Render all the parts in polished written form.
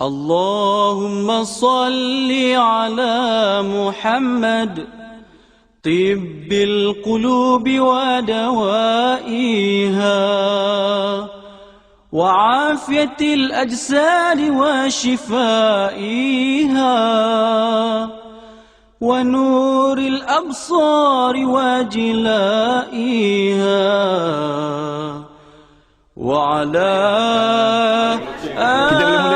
اللهم صل على محمد طب القلوب ودوائها وعافية الأجساد وشفائها ونور الأبصار وجلائها وعلى آله.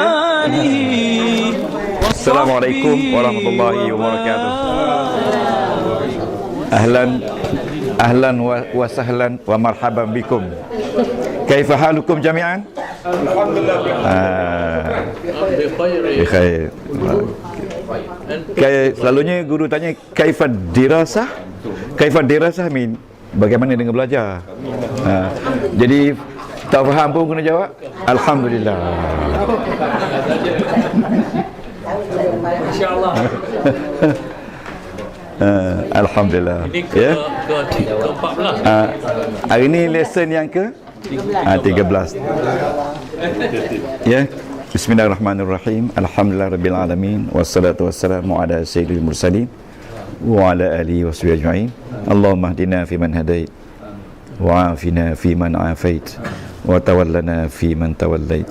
Assalamualaikum warahmatullahi wabarakatuh. Ahlan wa sahlan wa marhaban bikum. Kaifa halukum jami'an? Alhamdulillah. Bikhair. Selalunya guru tanya kaifa dirasah? Kaifa dirasah mean bagaimana dengan belajar? Jadi tak faham pun kena jawab alhamdulillah. InsyaAllah. Alhamdulillah. Ini ke-14. Hari ini lesson yang ke-13. Ya. Bismillahirrahmanirrahim. Alhamdulillahirabbil alamin wassalatu wassalamu ala sayyidil mursalin wa ala alihi washabihi ajma'in. Allahumma hdina fiman hadait wa afina fiman afait wa tawallana fiman tawallait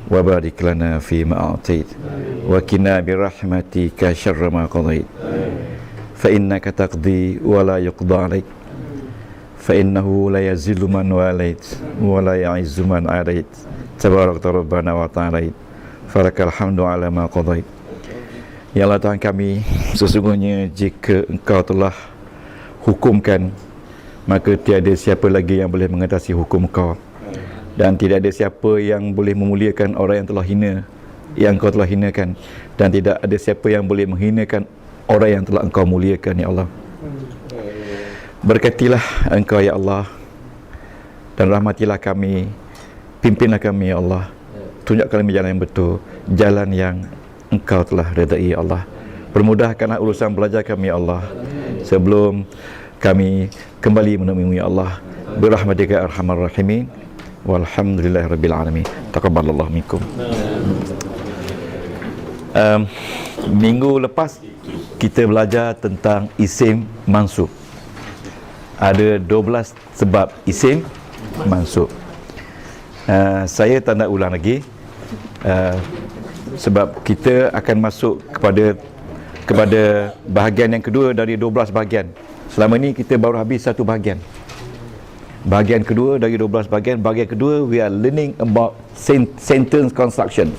wa barik lana fima a'tait wa qina birahmatika syarra ma qadait fa innaka taqdi wa la yuqda alaik fa innahu la yazillu man walait wa la ya'izzu man adait tabarakta rabbana wa ta'alait falakal hamdu ala ma qadait. Ya Allah Tuhan kami, sesungguhnya jika Engkau telah hukumkan, maka tiada siapa lagi yang boleh mengatasi hukum Engkau, dan tidak ada siapa yang boleh memuliakan orang yang telah hina, yang Engkau telah hinakan, dan tidak ada siapa yang boleh menghinakan orang yang telah Engkau muliakan, ya Allah. Berkatilah Engkau, ya Allah, dan rahmatilah kami, pimpinlah kami, ya Allah, tunjukkan kami jalan yang betul, jalan yang Engkau telah redai, ya Allah. Permudahkanlah urusan belajar kami, ya Allah, sebelum kami kembali menemuimu, ya Allah, birahmatika arhamar rahimin. Walhamdulillahirabbil alamin. Taqabbalallahu minkum. Minggu lepas kita belajar tentang isim mansub. Ada 12 sebab isim mansub. Saya tak nak ulang lagi, sebab kita akan masuk kepada bahagian yang kedua dari 12 bahagian. Selama ni kita baru habis satu bahagian. Bahagian kedua dari 12 bahagian. Bahagian kedua, we are learning about sentence construction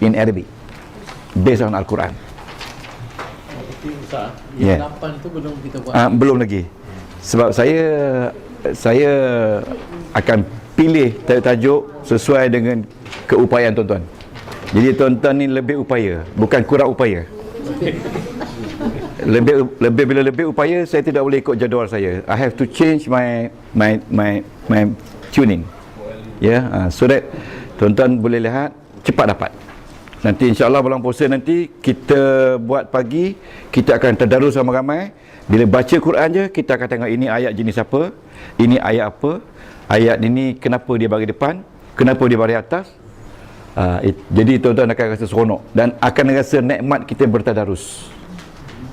in Arabic based on Al-Quran. Yang 8 tu belum kita buat. Belum lagi. Sebab saya akan pilih tajuk sesuai dengan keupayaan tuan-tuan. Jadi tuan-tuan ni lebih upaya, bukan kurang upaya. Bila lebih upaya, saya tidak boleh ikut jadual saya. I have to change my tuning. So that tuan-tuan boleh lihat cepat dapat. Nanti insya-Allah bulan puasa nanti kita buat pagi, kita akan tadarus ramai-ramai. Bila baca Quran je, kita akan tengok ini ayat jenis apa, ini ayat apa, ayat ini kenapa dia bagi depan, kenapa dia bagi atas. Jadi tuan-tuan akan rasa seronok dan akan rasa nikmat kita bertadarus,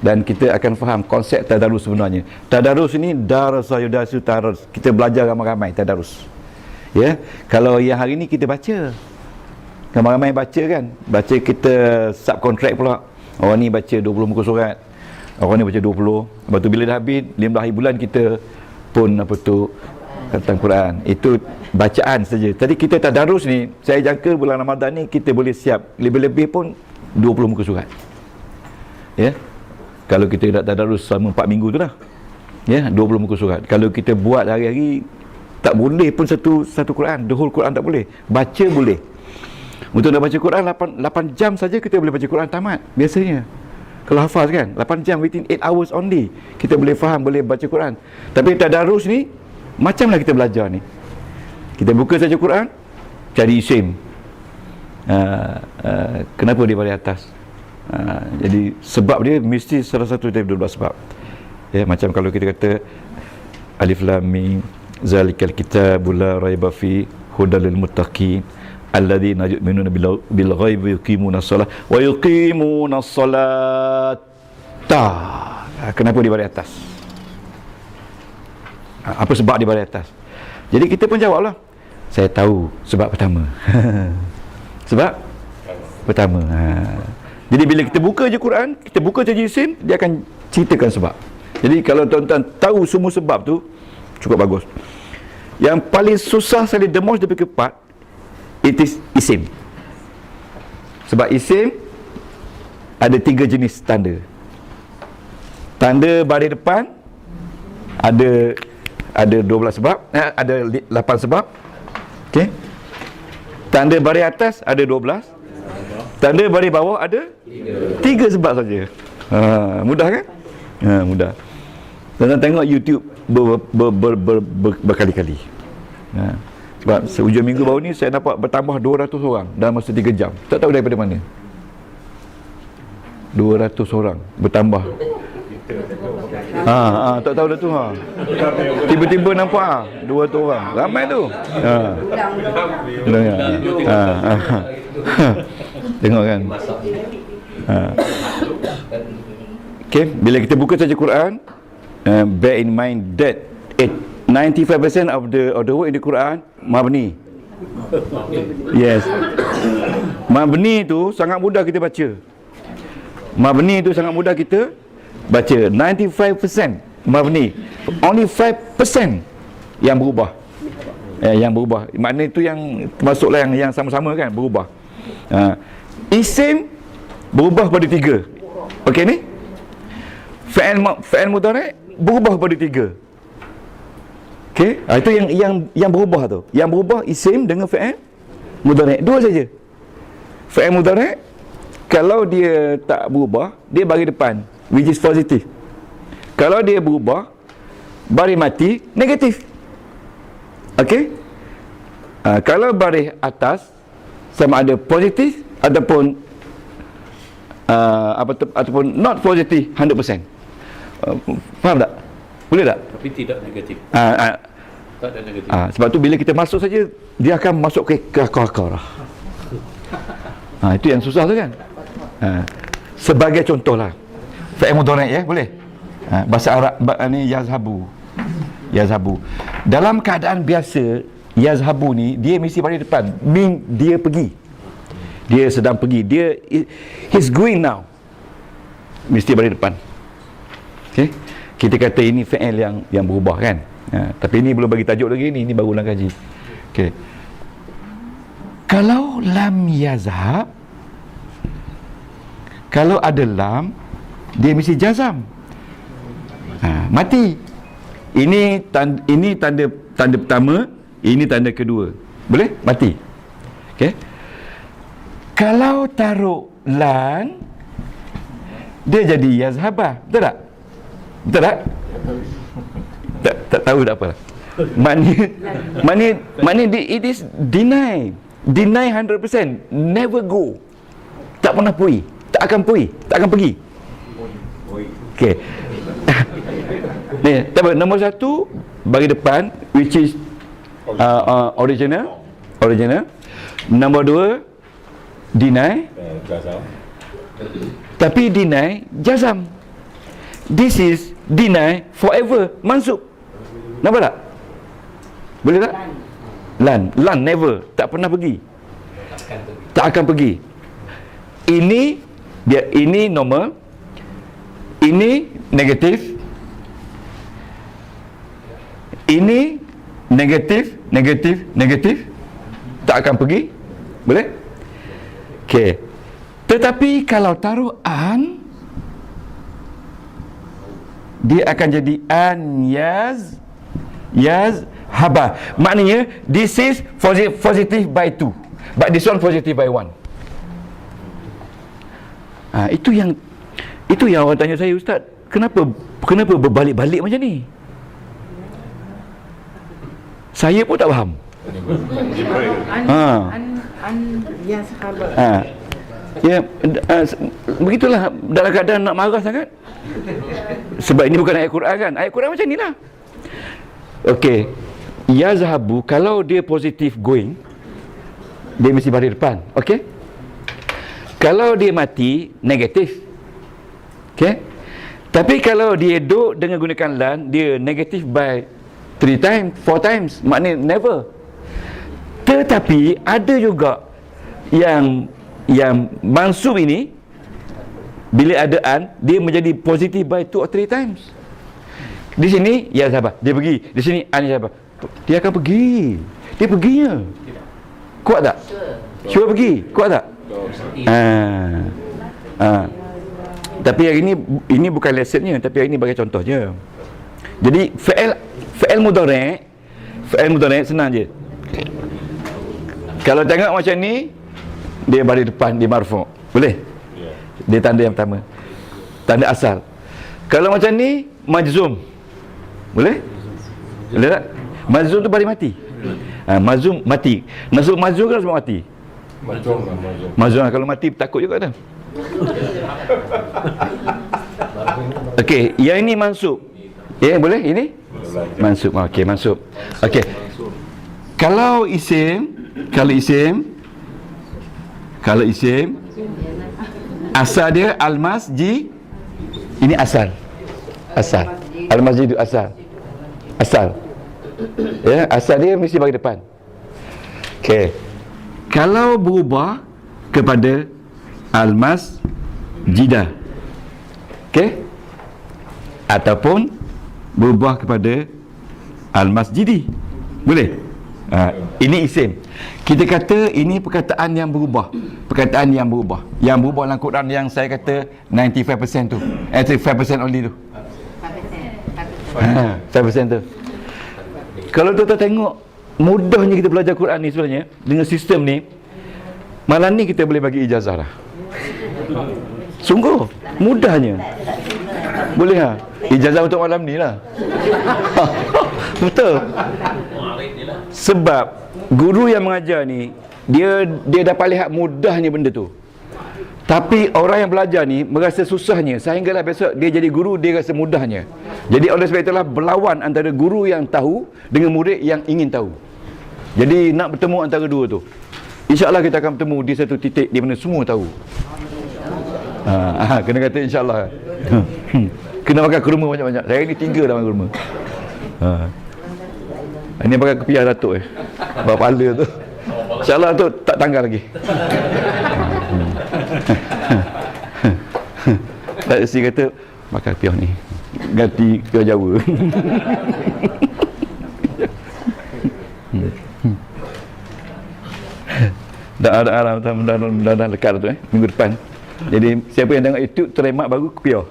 dan kita akan faham konsep tadarus sebenarnya. Tadarus ini darasa yudasu tadarus, kita belajar ramai-ramai tadarus. Ya, kalau yang hari ni kita baca ramai-ramai baca kan, baca kita subcontract pula. Orang ni baca 20 muka surat, orang ni baca 20. Lepas tu bila dah habis 15 hari bulan, kita pun tentang Quran. Itu bacaan saja. Tadi kita tadarus ni, saya jangka bulan Ramadan ni kita boleh siap lebih-lebih pun 20 muka surat. Ya. Kalau kita tak tadarus selama 4 minggu tu dah. Ya, 20 muka surat. Kalau kita buat hari-hari, tak boleh pun satu Quran, the whole Quran tak boleh. Baca boleh. Untuk nak baca Quran 8 jam saja kita boleh baca Quran tamat biasanya. Kalau hafaz kan, 8 jam within 8 hours only kita boleh faham, boleh baca Quran. Tapi tadarus ni macamlah kita belajar ni. Kita buka saja Quran, cari isim. Kenapa dia balik atas? Jadi sebab dia mesti salah satu dari 12 sebab. Ya, macam kalau kita kata Alif Lam Mim zalikal kitabul la raiba fi hudal lil muttaqin alladzina yu'minuna bil ghaibi yuqimuna shalah wa yuqimuna sholata. Kenapa di baris atas? Apa sebab di baris atas? Jadi kita pun jawablah, saya tahu sebab pertama. Sebab pertama. Jadi bila kita buka je Quran, kita buka je Yasin, dia akan ceritakan sebab. Jadi kalau tuan-tuan tahu semua sebab tu, cukup bagus. Yang paling susah sekali, the most difficult part, it is isim. Sebab isim ada 3 jenis tanda. Tanda baris depan ada 12 sebab, ada 8 sebab. Okey. Tanda baris atas ada 12. Tanda baris bawah ada 3 sebab saja. Mudah kan? Mudah. Tuan-tuan tengok YouTube berkali-kali. Sebab sehujung minggu baru ni saya dapat bertambah 200 orang dalam masa 3 jam. Tak tahu daripada mana. 200 orang bertambah. Tak tahu dah tu. Tiba-tiba nampak 200 orang. Ramai tu. Tengok kan. Okay, bila kita buka saja Quran, bear in mind that 95% of the word in the Quran mabni. Yes. Mabni tu sangat mudah kita baca. Mabni tu sangat mudah kita baca. 95% mabni. Only 5% yang berubah. Yang berubah. Makna itu yang termasuklah yang sama-sama kan, berubah. Isim berubah pada 3. Okey ni? Fi'il mudhari' berubah pada 3. Okey? Itu yang berubah tu. Yang berubah isim dengan fi'il mudhari'. 2 saja. Fi'il mudhari' kalau dia tak berubah, dia bagi depan, which is positif. Kalau dia berubah, baris mati, negatif. Okey? Kalau baris atas sama ada positif ataupun ataupun not positif 100%. Faham tak? Boleh tak? Tapi tidak negatif. Tak ada negatif. Sebab tu bila kita masuk saja, dia akan masuk ke akar-akar. Itu yang susah tu kan. Sebagai contohlah, fi'il mudhari' ya, boleh. Bahasa Arab ni yazhabu. Yazhabu. Dalam keadaan biasa, yazhabu ni dia mesti pada depan. Mean dia pergi. Dia sedang pergi. He's going now. Mesti pada depan. Okey. Kita kata ini fi'il yang berubah kan. Tapi ini belum bagi tajuk lagi ni baru nak kaji. Okey. Kalau lam yazhab, kalau ada lam, dia mesti jazam. Mati. Ini tanda pertama, ini tanda kedua. Boleh? Mati. Okey. Kalau taruh lan, dia jadi yazhabah. Betul tak? Betul tak? Tak tahu tak apa. Maknanya it is deny 100%, never go. Tak pernah pergi, tak akan pergi. Okey. Ni, nombor 1 bagi depan, which is original. Nombor 2 deny, tapi deny jazam. This is deny forever, mansub. Nampak tak? Boleh tak? Lan never, tak pernah pergi. Tak akan pergi. Ini normal. Ini negatif. Ini negatif. Tak akan pergi. Boleh? Okey. Tetapi kalau taruh an, dia akan jadi an haba. Maknanya this is positive by 2, but this one positive by 1. Itu yang orang tanya saya, Ustaz, kenapa berbalik-balik macam ni? Saya pun tak faham. Begitulah dalam keadaan nak marah sangat. Sebab ini bukan ayat Quran kan. Ayat Quran macam inilah. Okey. Yazhabu, kalau dia positif going, dia mesti baris depan. Okey? Kalau dia mati, negatif. Okey? Tapi kalau dia duduk dengan gunakan lan, dia negatif by 3 times, 4 times, maknanya never. Tetapi ada juga yang mansub ini, bila ada an, dia menjadi positif by 2 or 3 times. Di sini ya sahabat, dia pergi. Di sini an sahabat, dia akan pergi. Dia perginya. Kuat tak? Sure pergi. Kuat tak? Tapi hari ini bukan lessonnya, tapi hari ini bagi contoh je. Jadi fi'il mudhari' senang je. Kalau tengok macam ni, dia baris depan, dia marfu'. Boleh? Dia tanda yang pertama, tanda asal. Kalau macam ni, majzum. Boleh? Boleh tak? Majzum tu baris mati. Mazum mati. Mazum kan sebab mati. Mazum kalau mati takut juga dah. Okey, yang ini mansub. Ya, boleh ini? Mansub. Okey, mansub. Okey. Kalau isim asal dia al-masjid. Ini asal. Al-masjid itu asal. Ya, asal dia mesti bagi depan. Okey. Kalau berubah kepada al-masjidah, okey, ataupun berubah kepada al-masjidi, boleh? Ini isim. Kita kata ini perkataan yang berubah. Yang berubah dalam Quran yang saya kata 95% tu. 5% only tu. 5% tu. Kalau tuan-tuan tengok mudahnya kita belajar Quran ni sebenarnya, dengan sistem ni, malam ni kita boleh bagi ijazah dah. Sungguh mudahnya. Boleh ha? Ijazah untuk malam ni lah. Betul. Sebab guru yang mengajar ni, dia dapat lihat mudahnya benda tu. Tapi orang yang belajar ni merasa susahnya, sehinggalah besok dia jadi guru, dia rasa mudahnya. Jadi oleh sebab itulah berlawan antara guru yang tahu dengan murid yang ingin tahu. Jadi nak bertemu antara dua tu. InsyaAllah kita akan bertemu di satu titik di mana semua tahu. Kena kata insyaAllah. Kena makan kurma banyak-banyak. Saya ni 3 dah makan kurma. Ini pakai kepiah Datuk bawa pala tu. InsyaAllah tu tak tanggal lagi. Tak si kata makan kepiah ni ganti kepiah Jawa. Dah lekat tu minggu depan. Jadi siapa yang tengok YouTube teremak baru kepiah.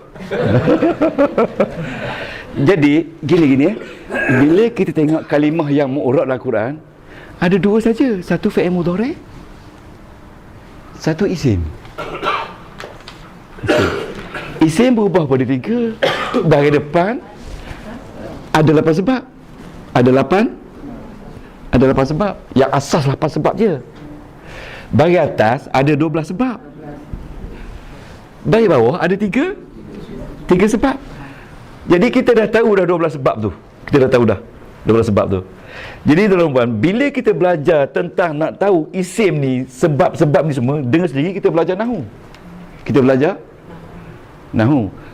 Jadi gini bila kita tengok kalimah yang mu'rab dalam Quran, ada 2 saja, satu fi'il mudhari', satu isim. Isim berubah pada 3. Dari depan ada 8 sebab. Ada 8 sebab. Yang asas 8 sebab je. Bagi atas ada 12 sebab. Dari bawah ada 3 sebab. Jadi kita dah tahu dah 12 sebab tu. Kita dah tahu dah 12 sebab tu. Jadi tuan-tuan, bila kita belajar tentang nak tahu isim ni, sebab-sebab ni semua, dengan sendiri kita belajar nahu.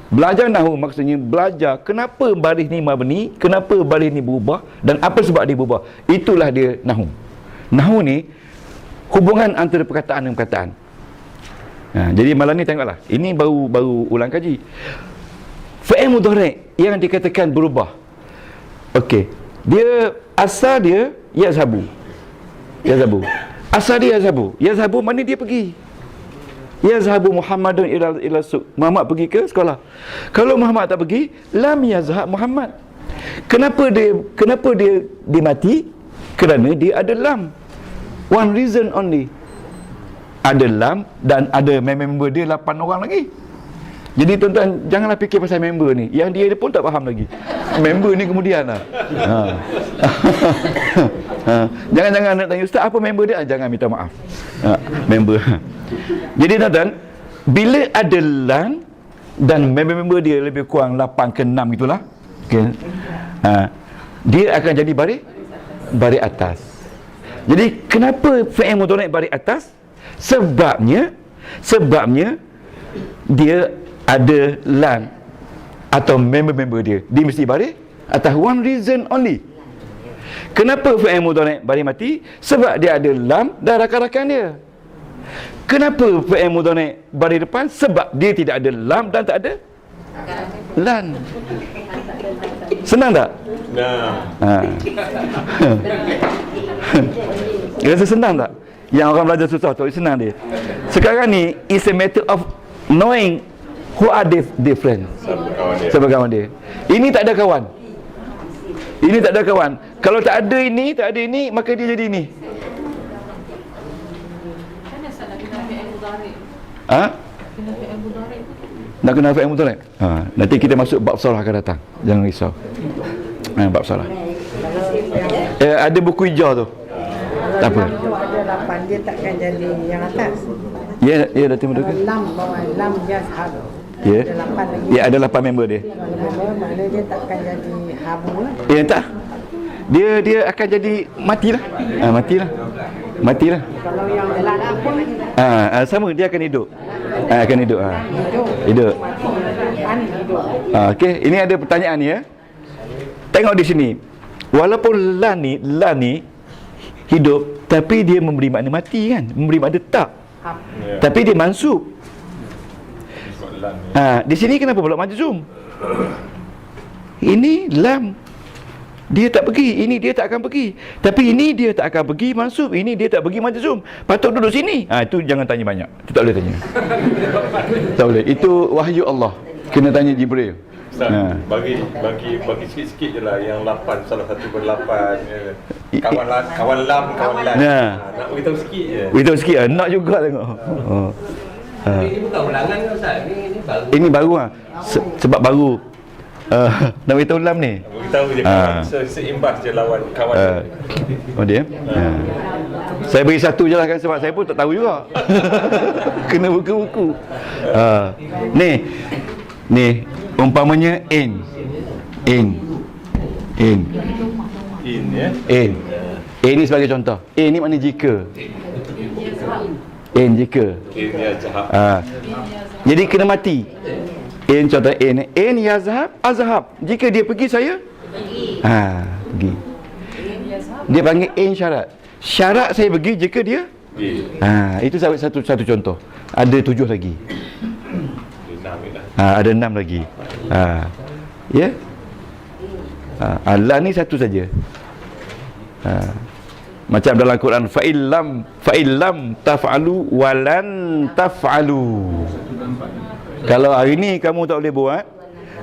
Belajar nahu maksudnya belajar kenapa baris ni mabni, kenapa baris ni berubah dan apa sebab dia berubah. Itulah dia nahu. Nahu ni hubungan antara perkataan dengan perkataan. Jadi malam ni tengoklah. Ini baru ulang kaji. Fi'il mudhari' yang dikatakan berubah. Okey. Dia asal dia yazhabu. Asal dia yazhabu. Yazhabu mana dia pergi? Yazhabu Muhammadun ila suq. Muhammad pergi ke sekolah. Kalau Muhammad tak pergi, lam yazhab Muhammad. Kenapa dia mati? Kerana dia ada lam. One reason only. Ada lam dan ada member dia 8 orang lagi. Jadi tuan-tuan, janganlah fikir pasal member ni. Yang dia pun tak faham lagi. Member ni kemudian lah. Jangan-jangan nak tanya, Ustaz apa member dia? Jangan minta maaf. Member. Jadi tuan-tuan, bila ada lam dan member dia lebih kurang 8 ke 6 itulah. Okay. Dia akan jadi baris atas. Jadi kenapa fi'il mudhari' baris atas? Sebabnya dia ada lam atau member-member dia mesti baris atas. One reason only. Kenapa fi'il mudhari' baris mati? Sebab dia ada lam dan rakan-rakan dia. Kenapa fi'il mudhari' baris depan? Sebab dia tidak ada lam dan tak ada lan. Senang tak? Nah. Rasa senang tak? Yang orang belajar susah tu senang dia. Sekarang ni is a matter of knowing who are different. Siapa kawan dia. Ini tak ada kawan. Ini tak ada kawan. Kalau tak ada ini, maka dia jadi ini. Ha? Nak kena fi'il mudhari'? Nanti kita masuk bab salah akan datang. Jangan risau. Bab salah. Ada buku hijau tu. Tak apa. Lam tu ada 8, dia takkan jadi yang atas. Ya, Datin Muda. Lam bawah, lam yazhab. Ya. Ada 8 lagi. Ya, ada 8 member dia. Kalau maknanya dia takkan jadi habu lah. Ya, tak. Dia akan jadi matilah. Matilah. Kalau yang lam apa? Sama, dia akan hidup. Akan hidup. Hidup. Kan hidup. Okey, ini ada pertanyaan ni ya. Tengok di sini. Walaupun lan ni hidup, tapi dia memberi makna mati kan? Memberi makna tak. Tapi dia mansub. Di sini kenapa pula majzum? Ini lam. Dia tak pergi, ini dia tak akan pergi. Tapi ini dia tak akan pergi mansub, ini dia tak pergi majzum. Patut duduk sini. Itu jangan tanya banyak. Itu tak boleh tanya. Tak boleh. Itu wahyu Allah. Kena tanya Jibril. Bagi sikit-sikit je lah. Yang 8, salah satu ber-8 kawan lam. Nak beritahu sikit je. Beritahu sikit lah. Nak juga tengok. Ini bukan ulangan ke Ustaz? Ini baru. Ini baru lah. Sebab baru. Nak beritahu lam ni. Beritahu je kawan seimbas je lawan kawan. Dia. Saya beri satu je lah kan, sebab saya pun tak tahu juga. Kena buku-buku. Ni umpamanya in ya. In ni sebagai contoh. In ni makna jika. Jika. Jadi kena mati. Contoh in yazhab azhab. Jika dia pergi, saya pergi. Dia panggil in syarat. Syarat saya pergi jika dia itu satu contoh. Ada 7 lagi. Ada 6 lagi. Ya. Allah ni satu saja. Macam dalam Quran, fa'illam taf'alu walan taf'alu. Kalau hari ni kamu tak boleh buat,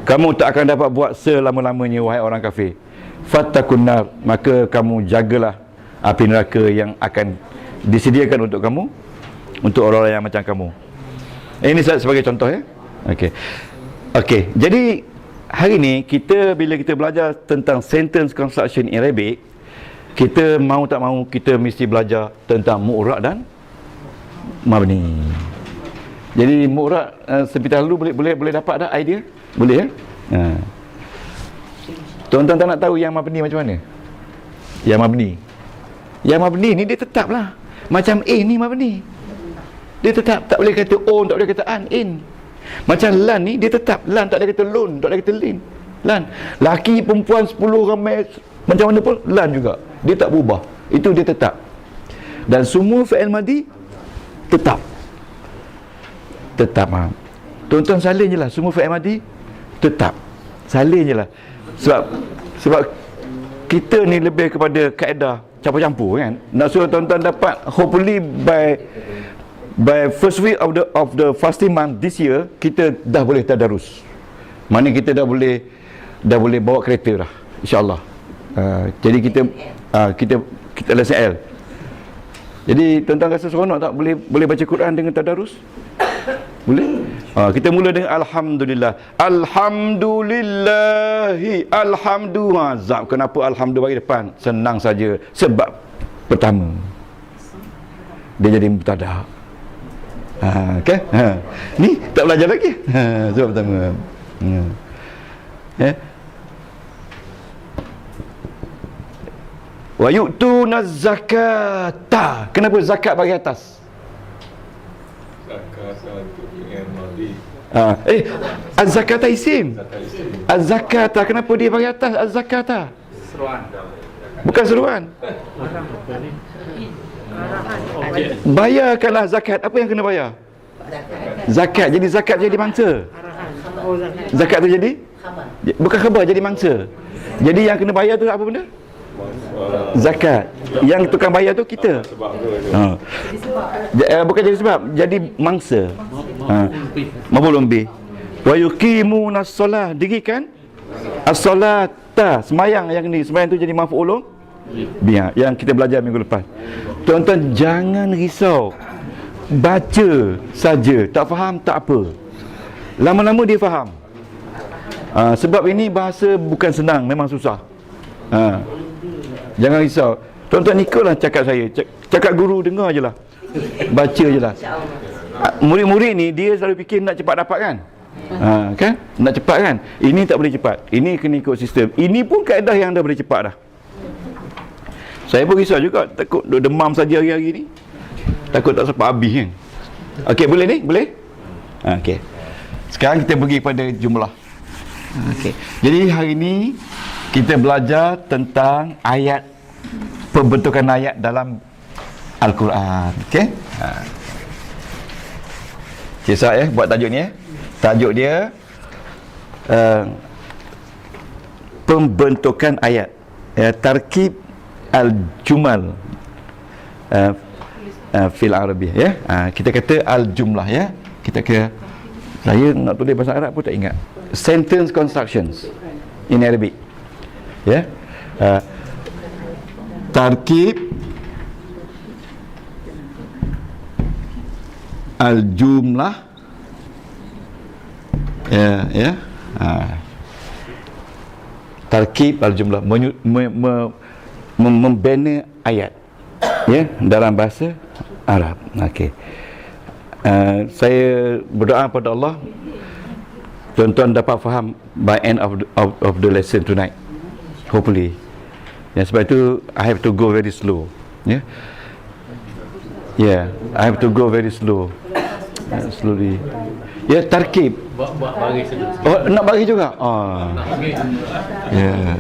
kamu tak akan dapat buat selama-lamanya, wahai orang kafir. Fattakun nar, maka kamu jagalah api neraka yang akan disediakan untuk kamu, untuk orang-orang yang macam kamu. Ini sebagai contoh ya. Okey. Jadi hari ni bila kita belajar tentang sentence construction in Arabic, kita mau tak mau kita mesti belajar tentang mu'rab dan mabni. Jadi mu'rab sebentar dulu boleh dapat dah idea? Boleh ya? Tuan-tuan tak nak tahu yang mabni macam mana? Yang mabni ni dia tetaplah. Macam ni mabni. Dia tetap, tak boleh kata on, tak boleh kata an, in. Macam lan ni dia tetap, lan tak boleh kata lun, tak boleh kata lin. Lan. Laki perempuan 10 ramai macam mana pun lan juga. Dia tak berubah. Itu dia tetap. Dan semua fi'il madi tetap. Tuan-tuan salin je lah. Semua fi'il madi tetap. Salin je lah. Sebab kita ni lebih kepada kaedah campur-campur kan. Nak suruh tuan-tuan dapat, hopefully by first week of the fasting month this year, kita dah boleh tadarus. Mana kita dah boleh bawa kereta dah, insya-Allah. Jadi kita lesson L. Jadi tuan-tuan rasa seronok tak boleh baca Quran dengan tadarus? Boleh? Kita mula dengan alhamdulillah. Alhamdulillahi alhamdulillah. Kenapa alhamdulillah bagi depan? Senang saja. Sebab pertama, dia jadi mubtada. Okay? Ni tak belajar lagi. Sebab pertama. Wa yu'tuna zakata. Kenapa zakat bagi atas? Zakat untuk yang madi. Az-zakata isim. Az-zakata, kenapa dia bagi atas az-zakata? Bukan seruan. Bayarkanlah zakat. Apa yang kena bayar? Zakat. Jadi zakat jadi mangsa. Zakat tu jadi? Bukan khabar, jadi mangsa. Jadi yang kena bayar tu apa benda? Zakat. Yang tukang bayar tu kita. Bukan jadi sebab, jadi mangsa. Maf'ul bih. Wa yuqimunas solah, dirikan as-solata, semayang. Yang ni semayang tu jadi maf'ul bih, yang kita belajar minggu lepas. Tuan-tuan jangan risau, baca saja, tak faham tak apa, lama-lama dia faham. Sebab ini bahasa bukan senang, memang susah. Jangan risau. Tuan-tuan ikutlah cakap saya, cakap guru, dengar je lah, baca je lah. Murid-murid ni dia selalu fikir nak cepat dapat kan, kan? Nak cepat kan? Ini tak boleh cepat, ini kena ikut sistem. Ini pun kaedah yang dah boleh cepat dah. Saya pun risau juga, takut duk demam saja hari-hari ni, takut tak sempat habis kan. Okey, boleh ni? Boleh? Okey. Sekarang kita pergi pada jumlah. Okey. Jadi hari ni kita belajar tentang ayat, pembentukan ayat dalam Al-Quran. Okey? Kisah buat tajuk ni Tajuk dia pembentukan ayat. Tarkib al-jumal fil Arabiah, ya. Kita kata al-jumlah, ya. Kita kata, saya nak tulis bahasa Arab pun tak ingat. Sentence constructions in Arabic, ya. Tarkib al-jumlah, ya. Tarkib al-jumlah, membina ayat, ya, dalam bahasa Arab. Okey. Saya berdoa pada Allah tuan-tuan dapat faham by end of the lesson tonight, hopefully. Ya, sebab itu I have to go very slow, ya. Yeah, I have to go very slow, slowly. Ya, tarkib. Bagi sedikit. Oh, nak bagi juga. Ya.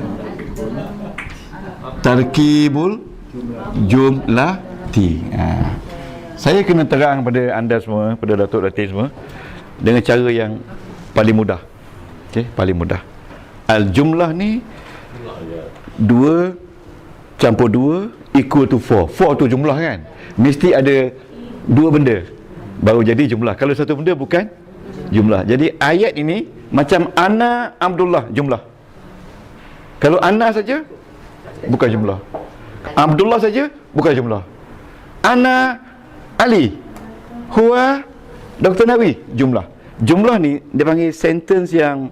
Tarkibul jumlati. Saya kena terang pada anda semua, pada Datuk Datin semua, dengan cara yang paling mudah. Okey, paling mudah. Al-jumlah ni 2 campur 2 equal to 4. 4 tu jumlah kan? Mesti ada 2 benda baru jadi jumlah. Kalau satu benda bukan jumlah. Jadi ayat ini macam ana Abdullah, jumlah. Kalau ana saja bukan jumlah, Abdullah saja bukan jumlah, ana Ali, huwa Dr. Nawi, jumlah. Jumlah ni dia panggil sentence yang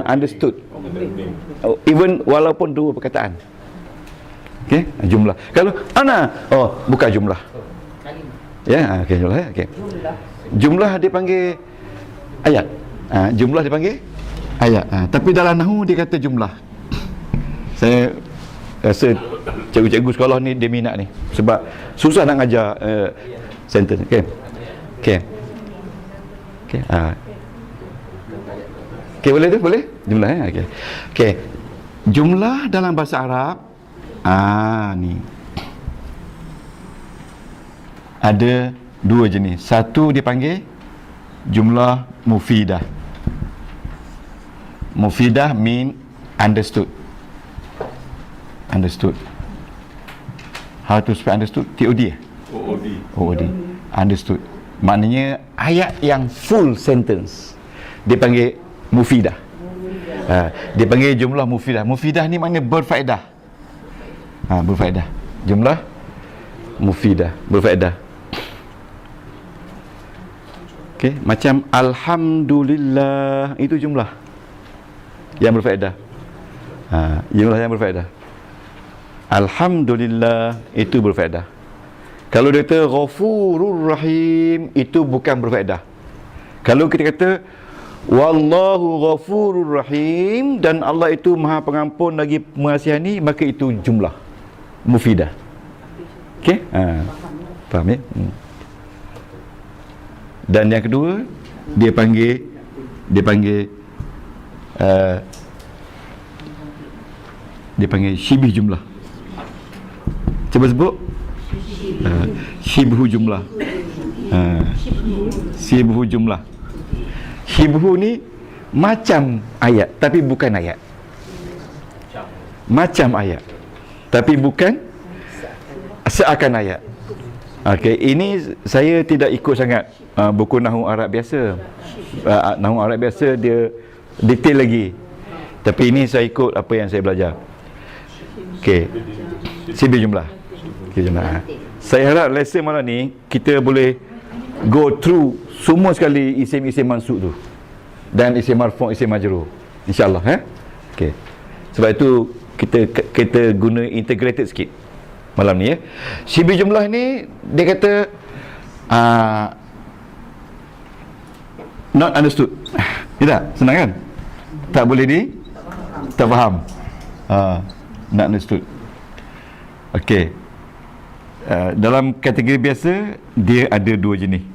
understood, even walaupun 2 perkataan. Okey, jumlah. Kalau ana, bukan jumlah. Ya, okey, jumlah, ya. Okey. Jumlah dia panggil ayat. Jumlah dia panggil ayat. Tapi dalam nahwu dia kata jumlah. Saya rasa cikgu-cikgu sekolah ni dia minat ni sebab susah nak ngajar sentence. Okey. Okey. Okey. Okey, boleh tu? Boleh? Jumlah, ya. Okey. Okey. Jumlah dalam bahasa Arab ni ada 2 jenis. Satu dipanggil jumlah mufidah. Mufidah mean understood. Understood. How to spell understood? TOD. OOD. Understood. Maknanya ayat yang full sentence dipanggil mufidah. Dia panggil jumlah mufidah. Mufidah ni maknanya berfaedah. Berfaedah. Jumlah mufidah, berfaedah. Okey, macam alhamdulillah, itu jumlah yang berfaedah. Jumlah yang berfaedah. Alhamdulillah itu berfaedah. Kalau dia kata Ghafurur Rahim, itu bukan berfaedah. Kalau kita kata Wallahu Ghafurur Rahim, dan Allah itu Maha Pengampun lagi Mengasihani, maka itu jumlah. mufidah. Okey? Faham ya? Dan yang kedua, dia panggil syibih jumlah. Cuba sebut. Syibhu jumlah. Syibhu jumlah. Syibhu ni macam ayat tapi bukan ayat. Macam ayat tapi bukan seakan ayat. Okey, ini saya tidak ikut sangat buku Nahwu Arab biasa. Nahwu Arab biasa dia detail lagi. Tapi ini saya ikut apa yang saya belajar. Okey. Syibih jumlah. Okey, jumlah. Saya harap lesson malam ni kita boleh go through semua sekali isim-isim mansub tu dan isim marfu', isim majrur. InsyaAllah Okey. Sebab itu kita guna integrated sikit malam ni ya. Syibih jumlah ni dia kata not understood. Tidak, senang kan? Tak boleh tak faham. Not understood. Okey. Dalam kategori biasa dia ada dua jenis.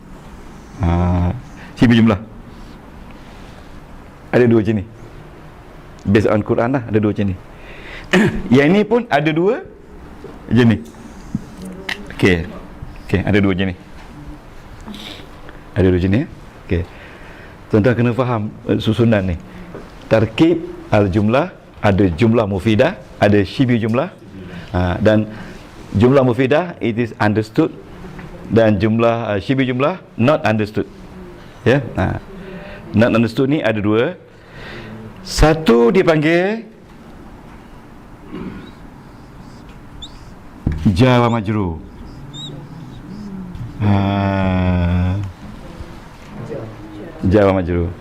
Syibih jumlah ada dua jenis. Based on Quran lah, ada dua jenis. Yang ini pun ada dua jenis. Okey, ada dua jenis. Ada dua jenis. Okey. Tuan-tuan kena faham susunan ni. Tarkib al-jumlah, ada jumlah mufidah, ada syibih jumlah. Dan jumlah mufidah it is understood, dan jumlah syibih jumlah not understood. Ya. Not understood ni ada dua. Satu dipanggil jar wa majrur. Jar wa majrur.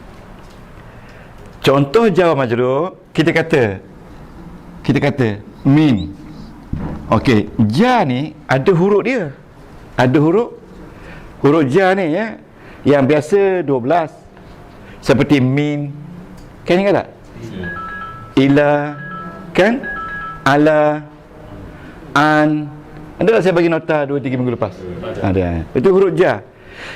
Contoh jar wa majrur, kita kata min. Okey, jar ni ada huruf dia. Ada huruf jar ni ya, yang biasa 12. Seperti min. Kan ingat tak? Ila, kan? Ala, an. Ada tak saya bagi nota 2-3 minggu lepas? Ada. Itu huruf jar.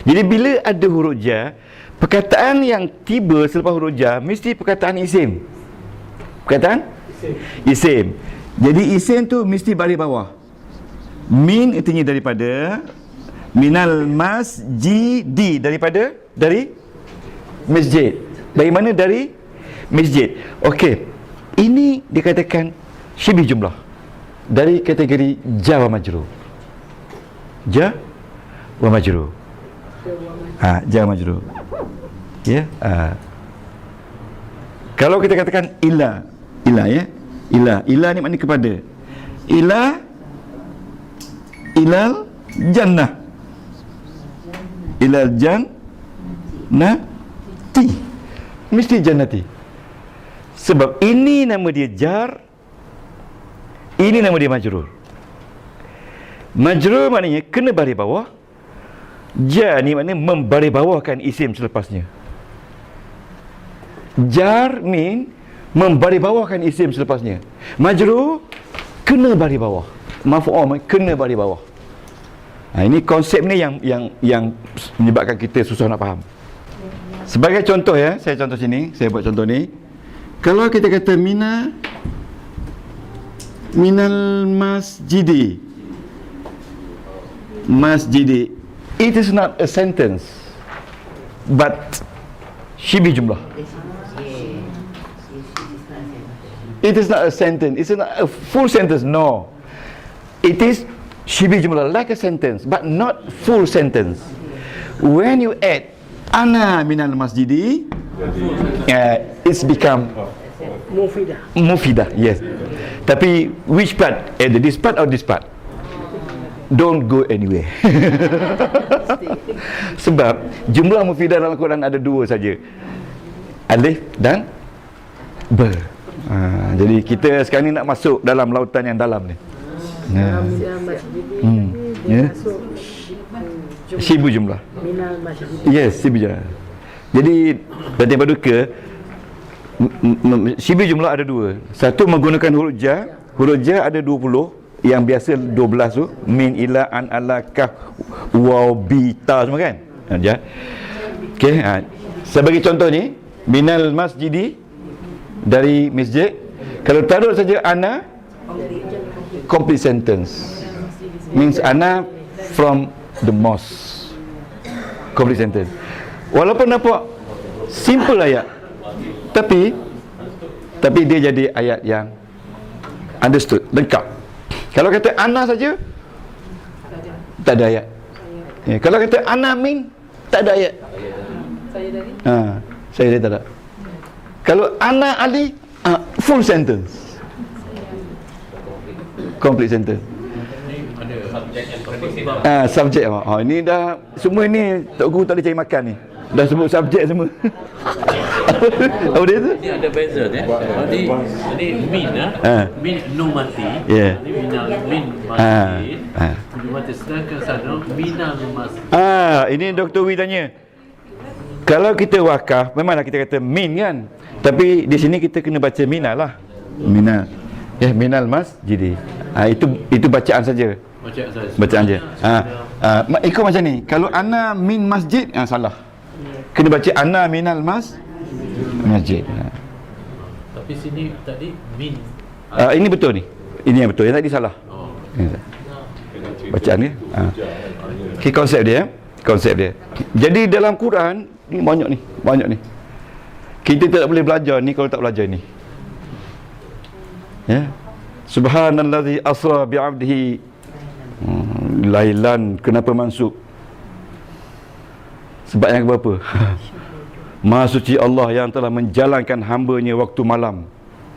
Jadi bila ada huruf jar, perkataan yang tiba selepas huruf jar mesti perkataan isim. Perkataan? Isim. Jadi isim tu mesti baris bawah. Min artinya daripada, minal masjidi dari masjid. Bagaimana dari masjid? Okey. Ini dikatakan syibih jumlah dari kategori jar wa majrur. Jar wa majrur. Jar wa majrur. Ya. Kalau kita katakan ila ya. Ila ni maknanya kepada. Ilal jannah. Ilal jannati. Mesti jannati. Sebab ini nama dia jar, ini nama dia majrur. Majrur maknanya kena baris bawah. Jar ni maknanya membaris bawahkan isim selepasnya. Jar min membaris bawahkan isim selepasnya. Majrur kena baris bawah. Maf'ul kena baris bawah. Ini konsep ni yang menyebabkan kita susah nak faham. Sebagai contoh ya, saya contoh sini, saya buat contoh ni. Kalau kita kata minal masjidi, it is not a sentence but syibih jumlah. It is not a sentence, it's not a full sentence, no. It is syibih jumlah, like a sentence but not full sentence. When you add ana minal masjidi, it's become mufidah, yes. Tapi which part? Either this part or this part. Don't go anywhere. Sebab jumlah mufidah dalam Al-Quran ada dua saja, alif dan ba. Jadi kita sekarang ni nak masuk dalam lautan yang dalam ni. Syibih jumlah. Yes, syibih jumlah. Jadi Datin Paduka, syibih jumlah ada dua. Satu menggunakan huruf jar. Huruf jar ada 20. yang biasa 12 tu, min, ila, an, ala, kaf, waw, bi, ta semua kan. Okey, saya bagi contoh ni, minal masjidi, dari masjid. Kalau taruh saja ana, complete sentence, means ana from the mosque, complete sentence. Walaupun nampak simple ayat, tapi dia jadi ayat yang understood, lengkap. Kalau kata ana saja, tak ada ayat. Kalau kata ana min, tak ada ayat. Saya dari tak ada. Kalau ana ali, full sentence, complete sentence. Subjek. Ini dah semua ni Tok Guru tak boleh cari makan ni. Dah sebut subjek semua. Apa dia tu? Ini ada beza dia. Ini min min nu mati. Yeah. Ini min mati. Mati sedangkan sana minal masjid. Ini Dr. Wi tanya. Kalau kita wakaf, memanglah kita kata min kan. Tapi di sini kita kena baca minal lah. Minal. Minal masjid. Itu bacaan saja. Bacaan je. Ikut macam ni. Kalau ana min masjid, salah. Kena baca ana minal masjid. Tapi sini tadi min. Ini betul ni. Ini yang betul. Yang tadi salah. Bacaan dia. Okay, konsep dia. Jadi dalam Quran ni banyak ni. Kita tak boleh belajar ni kalau tak belajar ni. Subhanallazi asra bi'abdihi lailan. Kenapa mansub? Sebab yang berapa? Maha suci Allah yang telah menjalankan hamba-Nya waktu malam.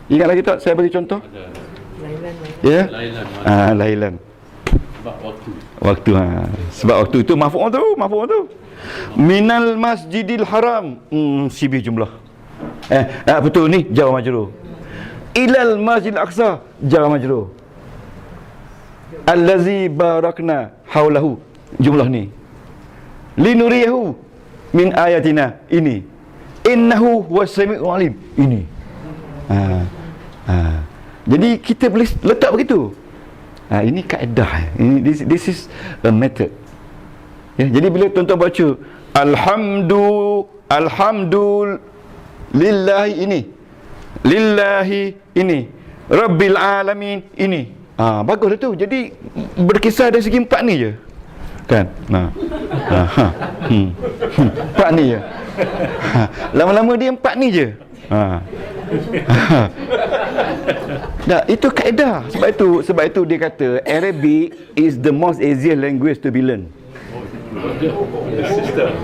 Ingat lagi tak saya bagi contoh? Lailan. Sebab waktu. Sebab waktu itu maf'ul tu. Minal masjidil haram, sibih jumlah. Betul ni jar majrur. Ilal masjidil aqsa, jar majrur. Allazi barakna haulahu, jumlah ni. Linuriyahu min ayatina, ini. Innahu huwas-sami'ul alim, ini. Jadi kita boleh letak begitu. Ini kaedah. This is a method. Jadi bila tuan-tuan baca alhamdulillahi ini, lillahi ini, rabbil alamin ini. Baguslah tu. Jadi berkisar dari segi empat ni je. Kan? Empat ni je. Lama-lama dia empat ni je. Itu kaedah. Sebab itu dia kata Arabic is the most easiest language to be learned.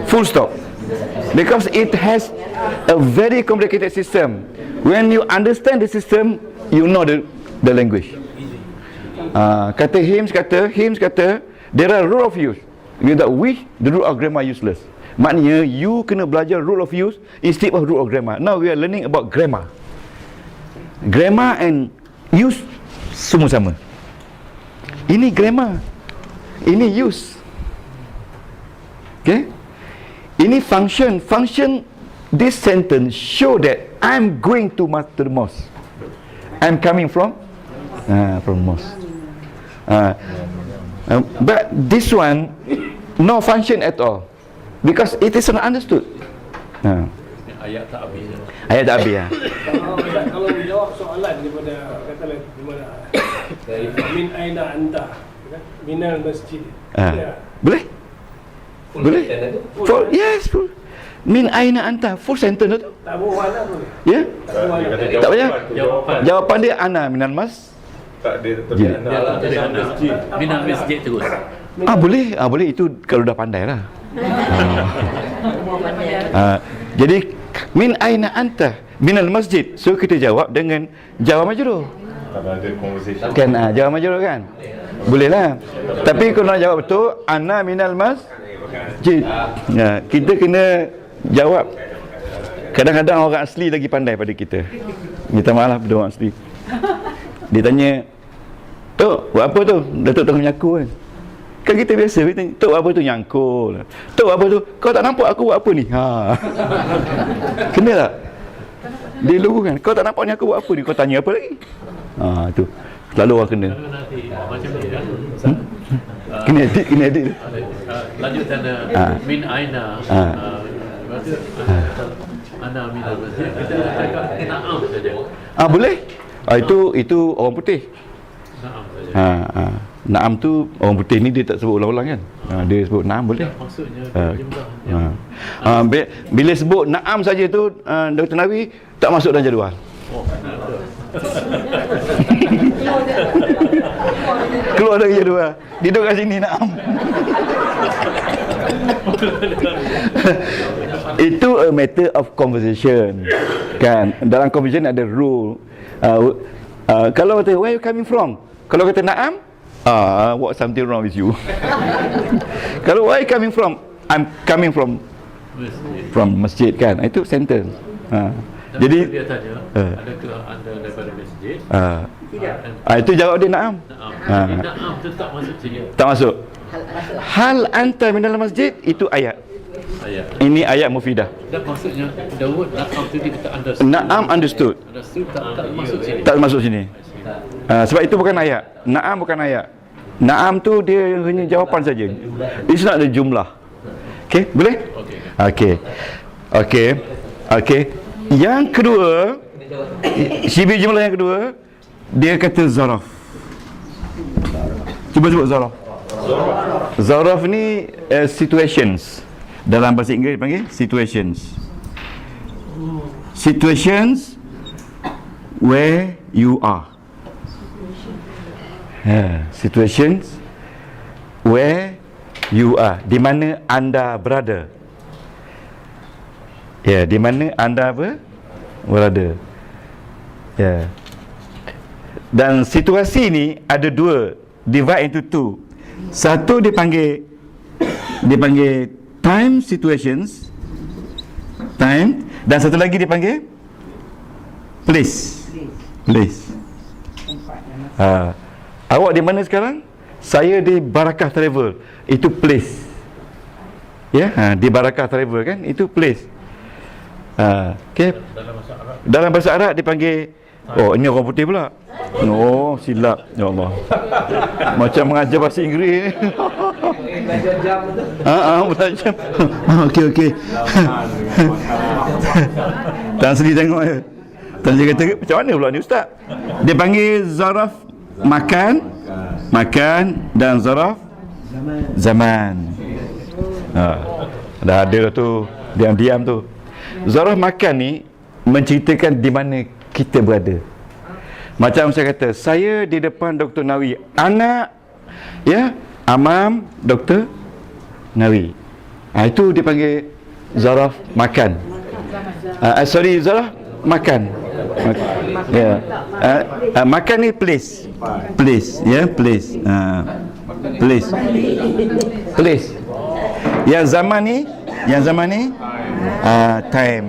Full stop. Because it has a very complicated system. When you understand the system, you know the language. Kata Hims kata there are rule of use. Without which the rule of grammar useless. Maknanya you kena belajar rule of use instead of rule of grammar. Now we are learning about grammar. Grammar and use semua sama. Ini grammar, ini use. Okay? Ini function. This sentence show that I'm going to the mosque. I'm coming from mosque. But this one no function at all because it is not understood. Ayat tak habis. Kalau jawab soalan daripada katalah di mana dari min aina anta minal masjid. Boleh? Full. Min aina anta, full sentence tu. Tak berwarna boleh. Ya? Tak payah. Jawapan dia ana minal mas. Tak dia terbiasa Minal masjid terus. Boleh itu kalau dah pandai lah. Jadi min aina anta minal masjid. So kita jawab dengan jar majrur. Kalau ada conversation Kan jar majrur kan? Boleh lah. Tapi kalau nak jawab betul ana minal masjid. Kita kena jawab. Kadang-kadang orang asli lagi pandai pada kita. Minta maaf lah pada orang asli. Dia tanya, Tok, buat apa tu? Datuk tengah menyaku kan? Kan kita biasa, kita tanya, Tok, buat apa tu? Nyangkul. Tok, buat apa tu? Kau tak nampak aku buat apa ni? Kena tak? Dia luruh kan? Kau tak nampak ni aku buat apa ni? Kau tanya apa lagi? Tu. Selalu orang kena. Nanti macam ni ya. Kena edit. Lanjutkan min aina. Ana min al-masjid. Kita cakap na'am saja. Boleh. Itu orang putih. Na'am saja. Na'am tu orang putih ni dia tak sebut ulang-ulang kan. Dia sebut na'am boleh. Maksudnya Bila sebut na'am saja tu Dr. Nawi tak masuk dalam jadual. Keluar dari jadual. Dia duduk kat sini na'am. Itu a matter of conversation kan. Dalam conversation ada rule. Kalau kata where you coming from, kalau kata na'am, what something wrong with you. Kalau where you coming from, I'm coming from masjid kan. Itu sentence. Jadi dia tanya, adakah anda daripada masjid? Itu jawab dia na'am. Na'am tu tak masuk sini. Tak masuk. Hal anta minal masjid itu ayat. Ini ayat mufidah. Dan maksudnya the word na'am tu dia kata understood. Na'am understood. Understood tak masuk sini. Tak masuk sini. Sebab itu bukan ayat. Na'am bukan ayat. Na'am tu dia hanya jawapan saja. It's not the jumlah. Okey, boleh? Okey. Yang kedua, sibir jumlah yang kedua, dia kata zaraf. Cuba sebut zaraf. Zaraf ni situations. Dalam bahasa Inggeris dipanggil situations. Situations where you are. Situations where you are, di mana anda berada. Di mana anda berada. Dan situasi ni ada dua, divide into two. Satu dipanggil time situations, time, dan satu lagi dipanggil place. Awak di mana sekarang? Saya di Barakah Travel. Itu place. Di Barakah Travel kan? Itu place. Dalam bahasa Arab dipanggil, ini orang putih pula. Silap. Ya Allah. Macam mengajar bahasa Inggeris ni. Belajar jam tu. Belajar. Okey. Tan Sri tengok je. Tan Sri kata, macam mana pula ni ustaz? Dia panggil zaraf makan dan zaraf zaman. Dah ada tu, diam-diam tu. Zaraf makan ni menceritakan di mana kita berada. Macam saya kata, saya di depan Dr. Nawi, anak amam Dr. Nawi. Itu dipanggil zaraf makan. Zaraf makan. Makan ni place. Place. Yang zaman ni time.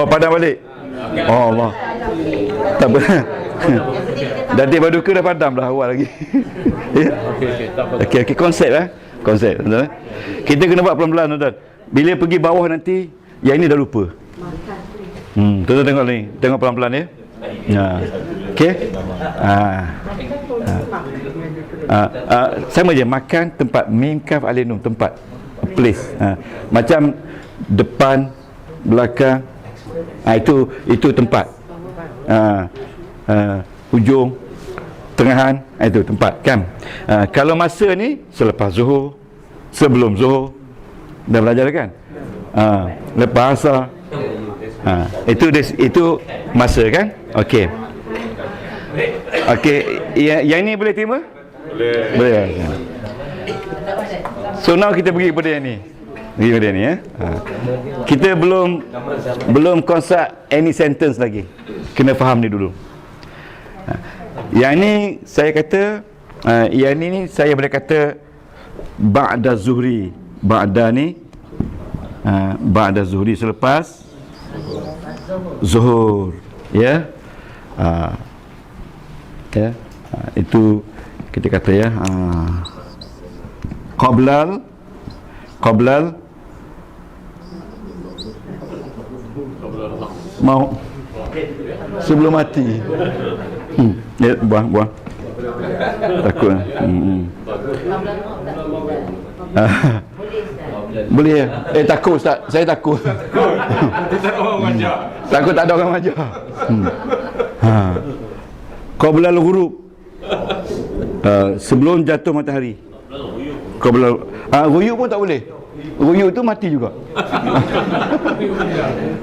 Padang balik. Allah. Tak benar. Nanti Baduka dah padam dah awal lagi. Okey, konsep konsep. Kita kena buat pelan-pelan tuan-tuan. Bila pergi bawah nanti yang ini dah lupa. Tuan-tuan tengok ni, tengok pelan-pelan ya. Okey. Sama je, makan tempat, mim kaf alif nun, tempat, place. Macam depan, belakang, itu tempat. Hujung, tengahan, itu tempat kan. Kalau masa ni selepas zuhur, sebelum zuhur, dah belajar kan. Lepas asar, itu masa kan. Okey. Yang ni boleh terima? Boleh. So now kita pergi pada yang ni. Kita belum konsep any sentence lagi. Kena faham ni dulu. Yang ni saya kata, yang ni saya boleh kata ba'da zuhri. Ba'da ni ba'da zuhri, selepas zuhur. Itu kita kata qoblal mau Sebelum mati. Ya, buang. Takut. Boleh ya? Takut Ustaz. Saya takut. Tak ada orang ajar. Takut tak ada orang ajar. Qabla al-ghurub. Sebelum jatuh matahari. Qabla ruyuk pun tak boleh. Ruyuk tu mati juga.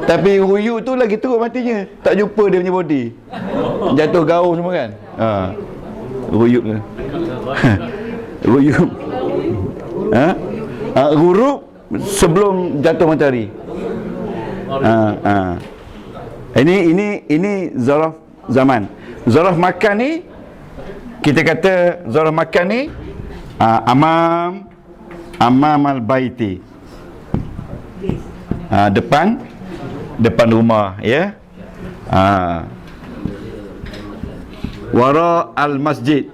Tapi ruyuk tu lagi teruk matinya. Tak jumpa dia punya body. Jatuh gaung semua kan. Ruyuk tu. Ruyuk. Ghurub sebelum jatuh matahari. Ini zaraf zaman. Zaraf makan ni, kita kata zaraf makan ni amam al-baiti, depan rumah, ya. Wara al-masjid,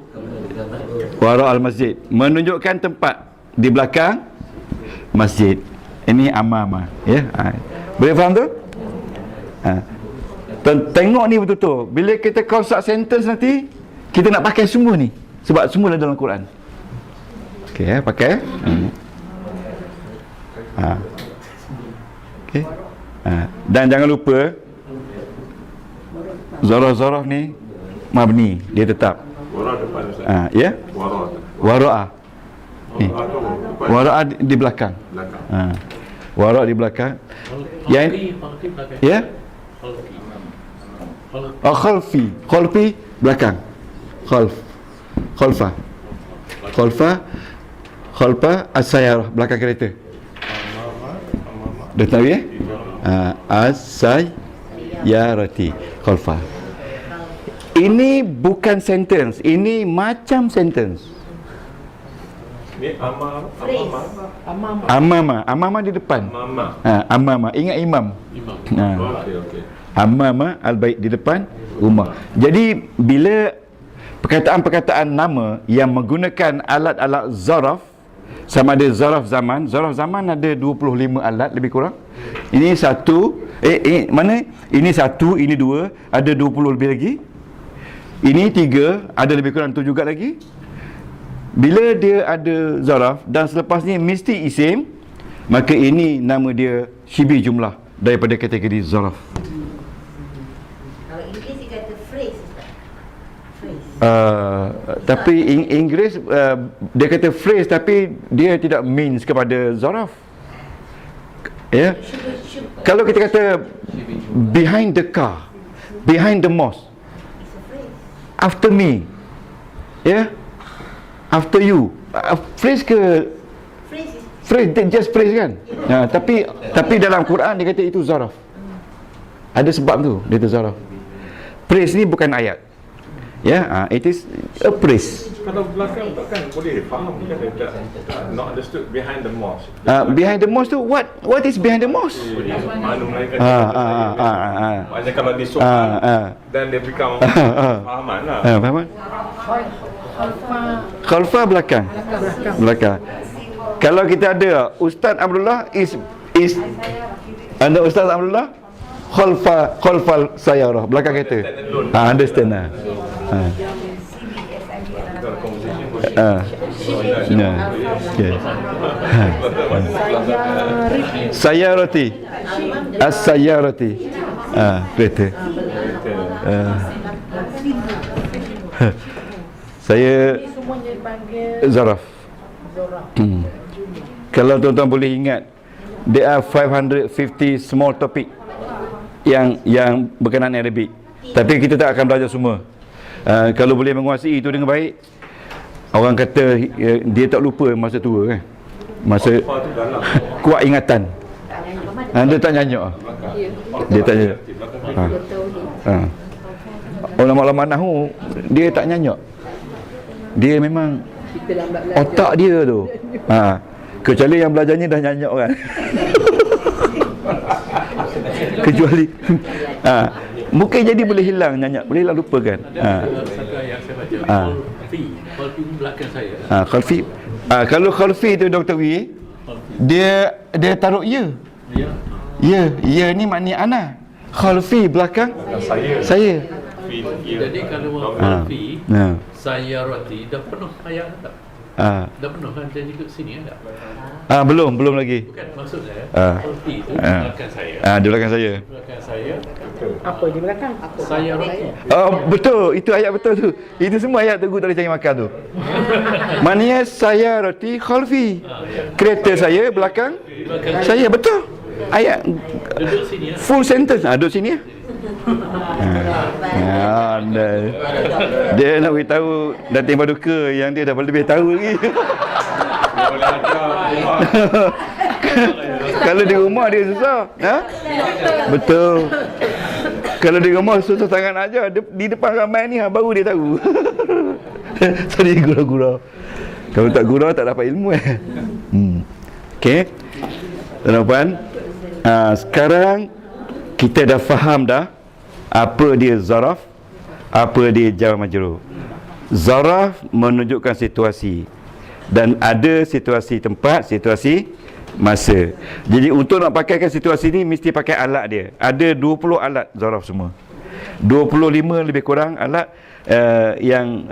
menunjukkan tempat di belakang masjid. Ini amama, ya. Boleh faham tu? Tengok ni betul-betul. Bila kita construct sentence nanti, kita nak pakai semua ni, sebab semua ada dalam Quran. Okey, pakai. Okey. Dan jangan lupa zarah-zarah ni mabni, dia tetap. Wara depan Ustaz. Ya. Wara'a. Ni. Wara'a di belakang. Wara' di belakang. Yang ya? Khalfi belakang. Khalfa as-sayyarah, belakang kereta. Dah tahu ya? As-sayyarati, khalfa. Ini bukan sentence, ini macam sentence. Ni Amama di depan. Amama, ingat imam. Okey. Amama al-bait, di depan rumah. Jadi bila perkataan-perkataan nama yang menggunakan alat-alat zaraf, sama ada zaraf zaman ada 25 alat lebih kurang. Ini satu, mana? Ini satu, ini dua, ada 20 lebih lagi. Ini tiga, ada lebih kurang tu juga lagi. Bila dia ada zaraf dan selepas ni mesti isim, maka ini nama dia syibih jumlah daripada kategori zaraf. Kalau Inggeris dia kata phrase. Tapi Inggeris dia kata phrase, tapi dia tidak means kepada zaraf. Ya. Kalau kita kata behind the car, behind the mosque, after me, ya, after you, phrase ke? Phrase, just phrase kan? Tapi dalam Quran dia kata itu zaraf. Ada sebab tu dia tu zaraf. Phrase ni bukan ayat. Ya, it is a phrase. Kalau belakang tu kan boleh faham kan, dia not understood behind the mosque. Behind the mosque tu, what is behind the mosque? Mana mereka maknanya kalau di soal dan dia become fahaman lah. Fahaman? Khalfa belakang. Kalau kita ada Ustaz Abdullah is anda Ustaz Abdullah khalfa sayyarah, belakang kereta. Understand lah. Okay. Sayyarati. As-sayyarati. Kereta. Saya zaraf. Kalau tuan-tuan boleh ingat, there are 550 small topic yang berkenaan Arabic. Tapi kita tak akan belajar semua. Kalau boleh menguasai itu dengan baik, orang kata dia tak lupa masa tua kan. Masa kuat ingatan. Dia tak nyanyak. Dia tak nyanyak. Ulama-ulama nahwu dia tak nyanyak. Dia memang otak dia tu. Kecuali yang belajarnya dah nyanyak kan. Kecuali mungkin jadi boleh hilang nyanyak, boleh hilang lupa kan. Yang saya baca Khalfi belakang saya. Khalfi. Kalau Khalfi tu Dr. Wi, dia taruh ya. Ya ni maknanya ana. Khalfi belakang saya. Jadi kalau Khalfi, Sayyarati dah penuh ayat tak? Dah penuh kan jadi ke sini ada? Belum lagi. Bukan maksud saya. Khalfi itu belakang saya. Di belakang saya. Belakang saya. Apa di belakang? Sayyarati. Betul, itu ayat betul tu. Itu semua ayat Teguh tak boleh cari makan tu. Maknanya saya roti khalfi. Kereta saya belakang saya, betul. Ayat Duduk sini lah. full sentence. Duduk sini ya. Dia nak beritahu dah timbul duka yang dia dah lebih tahu lagi. Kalau di rumah dia susah, betul. Kalau di rumah susah sangat aja, di depan ramai ni baru dia tahu. Sorry gurau-gurau. Kalau tak gurau tak dapat ilmu Okey. Tuan-tuan, sekarang kita dah faham dah apa dia zaraf, apa dia jar majrur. Zaraf menunjukkan situasi, dan ada situasi tempat, situasi masa. Jadi untuk nak pakaikan situasi ni mesti pakai alat dia. Ada 20 alat zaraf semua. 25 lebih kurang alat yang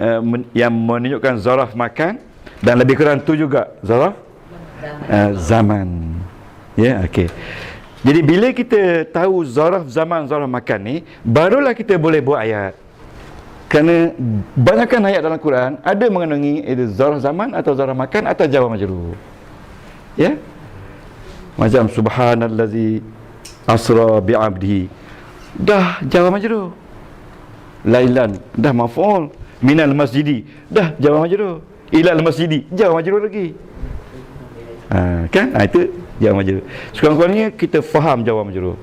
menunjukkan zaraf makan, dan lebih kurang tu juga zaraf zaman. Ya, okey. Jadi bila kita tahu zaraf zaman, zaraf makan ni, barulah kita boleh buat ayat. Kerana banyakkan ayat dalam Quran ada mengandungi zaraf zaman atau zaraf makan atau jar majrur. Ya? Macam subhanallazi asra bi'abdihi, dah jar majrur. Lailan dah maf'ul, minal masjidi dah jar majrur, ilal masjidi jar majrur lagi. Kan? Itu jar majrur. Sekurang-kurangnya kita faham jar majrur.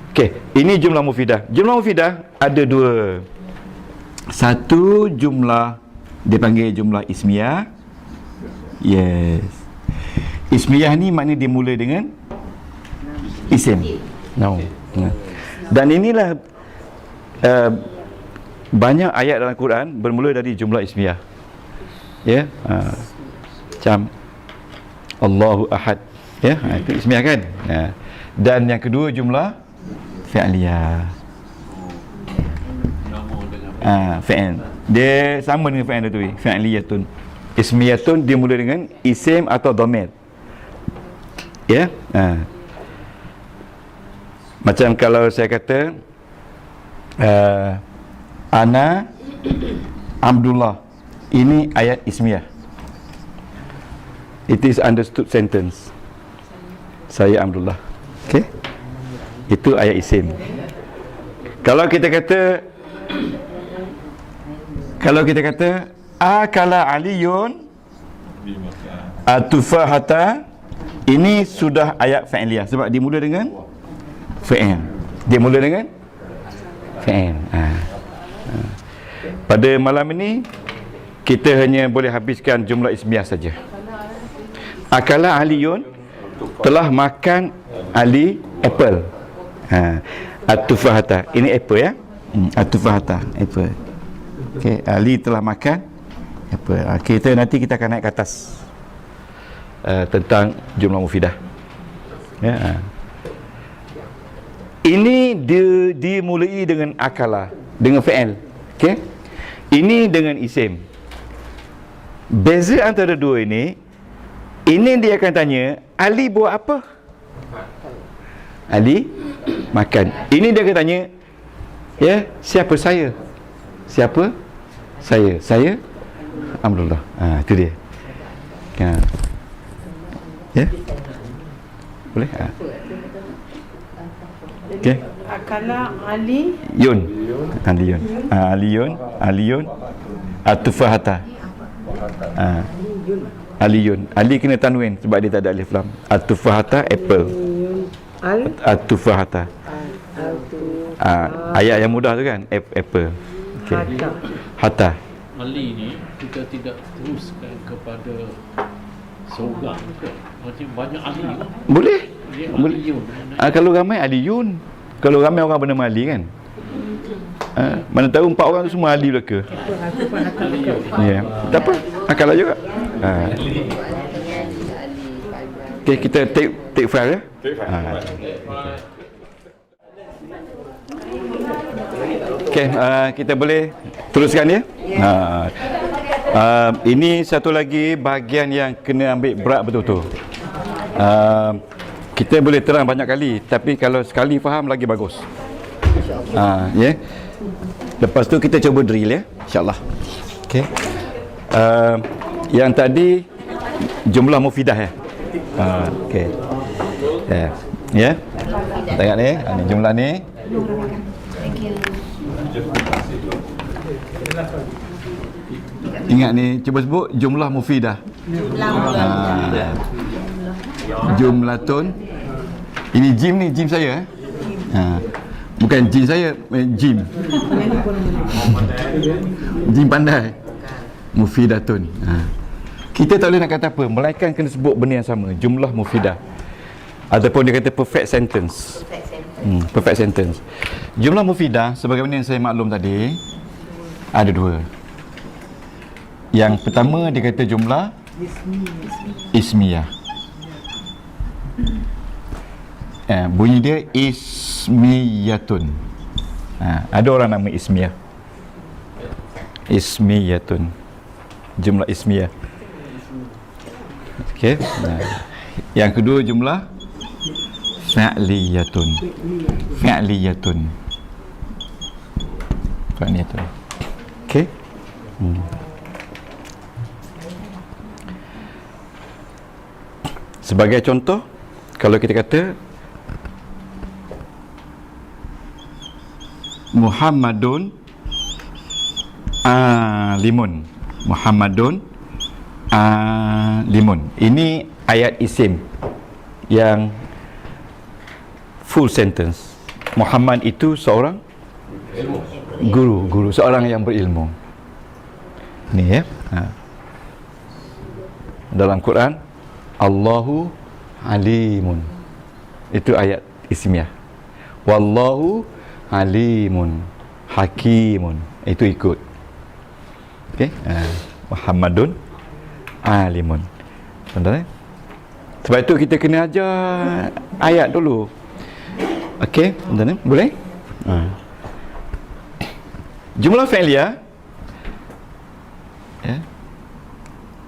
Okey, ini jumlah mufidah. Jumlah mufidah ada dua. Satu jumlah dipanggil jumlah ismiyah. Yes. Ismiyah ni maknanya dia mula dengan isim. Dan inilah banyak ayat dalam Quran bermula dari jumlah ismiyah. Ya. Macam Allahu Ahad. Ya, itu ismiyah kan? Dan yang kedua jumlah fi'liyah. Fi'il. Dia sama dengan fi'il tu. Fi'liyatun. Ismiyatun dia mula dengan isim atau dhamir. Ya. Macam kalau saya kata ana Abdullah, ini ayat ismiyah. It is understood sentence. Saya Abdullah. Okey. Itu ayat isim. Kalau kita kata akala aliyun atufahata, ini sudah ayat fa'iliyah sebab dia mula dengan fa'il. Dia mula dengan fa'il. Pada malam ini kita hanya boleh habiskan jumlah ismiyah saja. Akala aliyun, telah makan Ali apple. Atufahata, ini apple ya. Atufahata, apple. Okey, Ali telah makan apple. Nanti kita akan naik ke atas tentang jumlah mufidah. Ya. Ini dimulai dengan akala, dengan fa'il. Okey. Ini dengan isim. Beza antara dua ini dia akan tanya, Ali buat apa? Ali makan. Ini dia akan tanya, ya, siapa saya? Siapa? Saya Alhamdulillah. Itu dia. Ya. Boleh? Okey. Akala Ali Yun. Aliyun. Atufahata. Aliyun. Ali kena tanwin sebab dia tak ada alif lam. Atufahata apple. Atufahata. Ayat yang mudah tu kan, apple. Okey. Hatta. Ali ni kita tidak teruskan kepada seorang ke? Macam banyak Ali kan? Boleh. Boleh. Kalau ramai Aliyun. Kalau ramai orang bernama Ali kan. Mana tahu 4 orang tu semua Ali belaka. Ya. Tak apa. Akal juga. Okey, kita take file ya. Take file. Okey, kita boleh teruskan ya. Ini satu lagi bahagian yang kena ambil berat betul-betul. Kita boleh terang banyak kali, tapi kalau sekali faham lagi bagus. Ya. Lepas tu kita cuba drill ya, insya-Allah. Okey. Yang tadi jumlah mufidah ya. Okey. Ya. Tengok ni, ni jumlah ni. Ingat ni, cuba sebut jumlah mufidah. Jumlatun. Ini jim ni, jim saya bukan jin saya, jim. Jim pandai. Mufidatun. Kita tak boleh nak kata apa, melainkan kena sebut benda yang sama, jumlah mufidah. Ataupun dia kata perfect sentence. Perfect sentence. Jumlah mufidah sebagaimana yang saya maklum tadi ada dua. Yang pertama dia kata jumlah ismiyah. Bunyi dia ismiyatun. Ada orang nama ismiyah. Ismiyatun. Jumlah ismiyah. Okey. Yang kedua jumlah fa'liyatun. Fa'liyatun. Fa'liyatun. Okey. Sebagai contoh, kalau kita kata Muhammadun alimun. Muhammadun alimun. Ini ayat isim yang full sentence. Muhammad itu seorang guru, seorang yang berilmu. Ni ya. Dalam Quran Allahu alimun. Itu ayat ismiyah. Wallahu alimun hakimun. Itu ikut. Okey. Muhammadun alimun. Tuan-tuan. Sebab itu kita kena ajar ayat dulu. Okey, tuan-tuan. Boleh? Jumlah fi'liyah. Ya.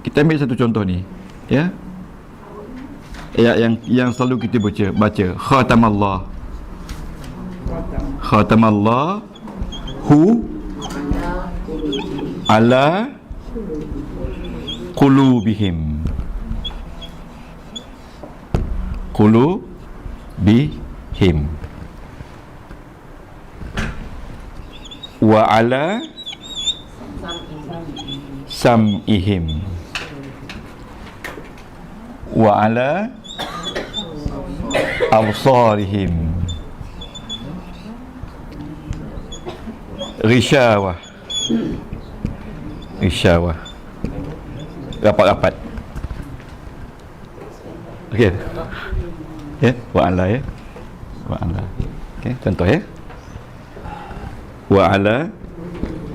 Kita ambil satu contoh ni. Ya. Ayat yang selalu kita baca. Khatamallah. Khatamallahu ala qulubihim. Qulubihim. Wa ala sam'ihim. Wa ala absarihim. Risyawah. Rapat-rapat. Okey. Ya, wa ala ya. Wa ala. Okey, contoh ya. Wa ala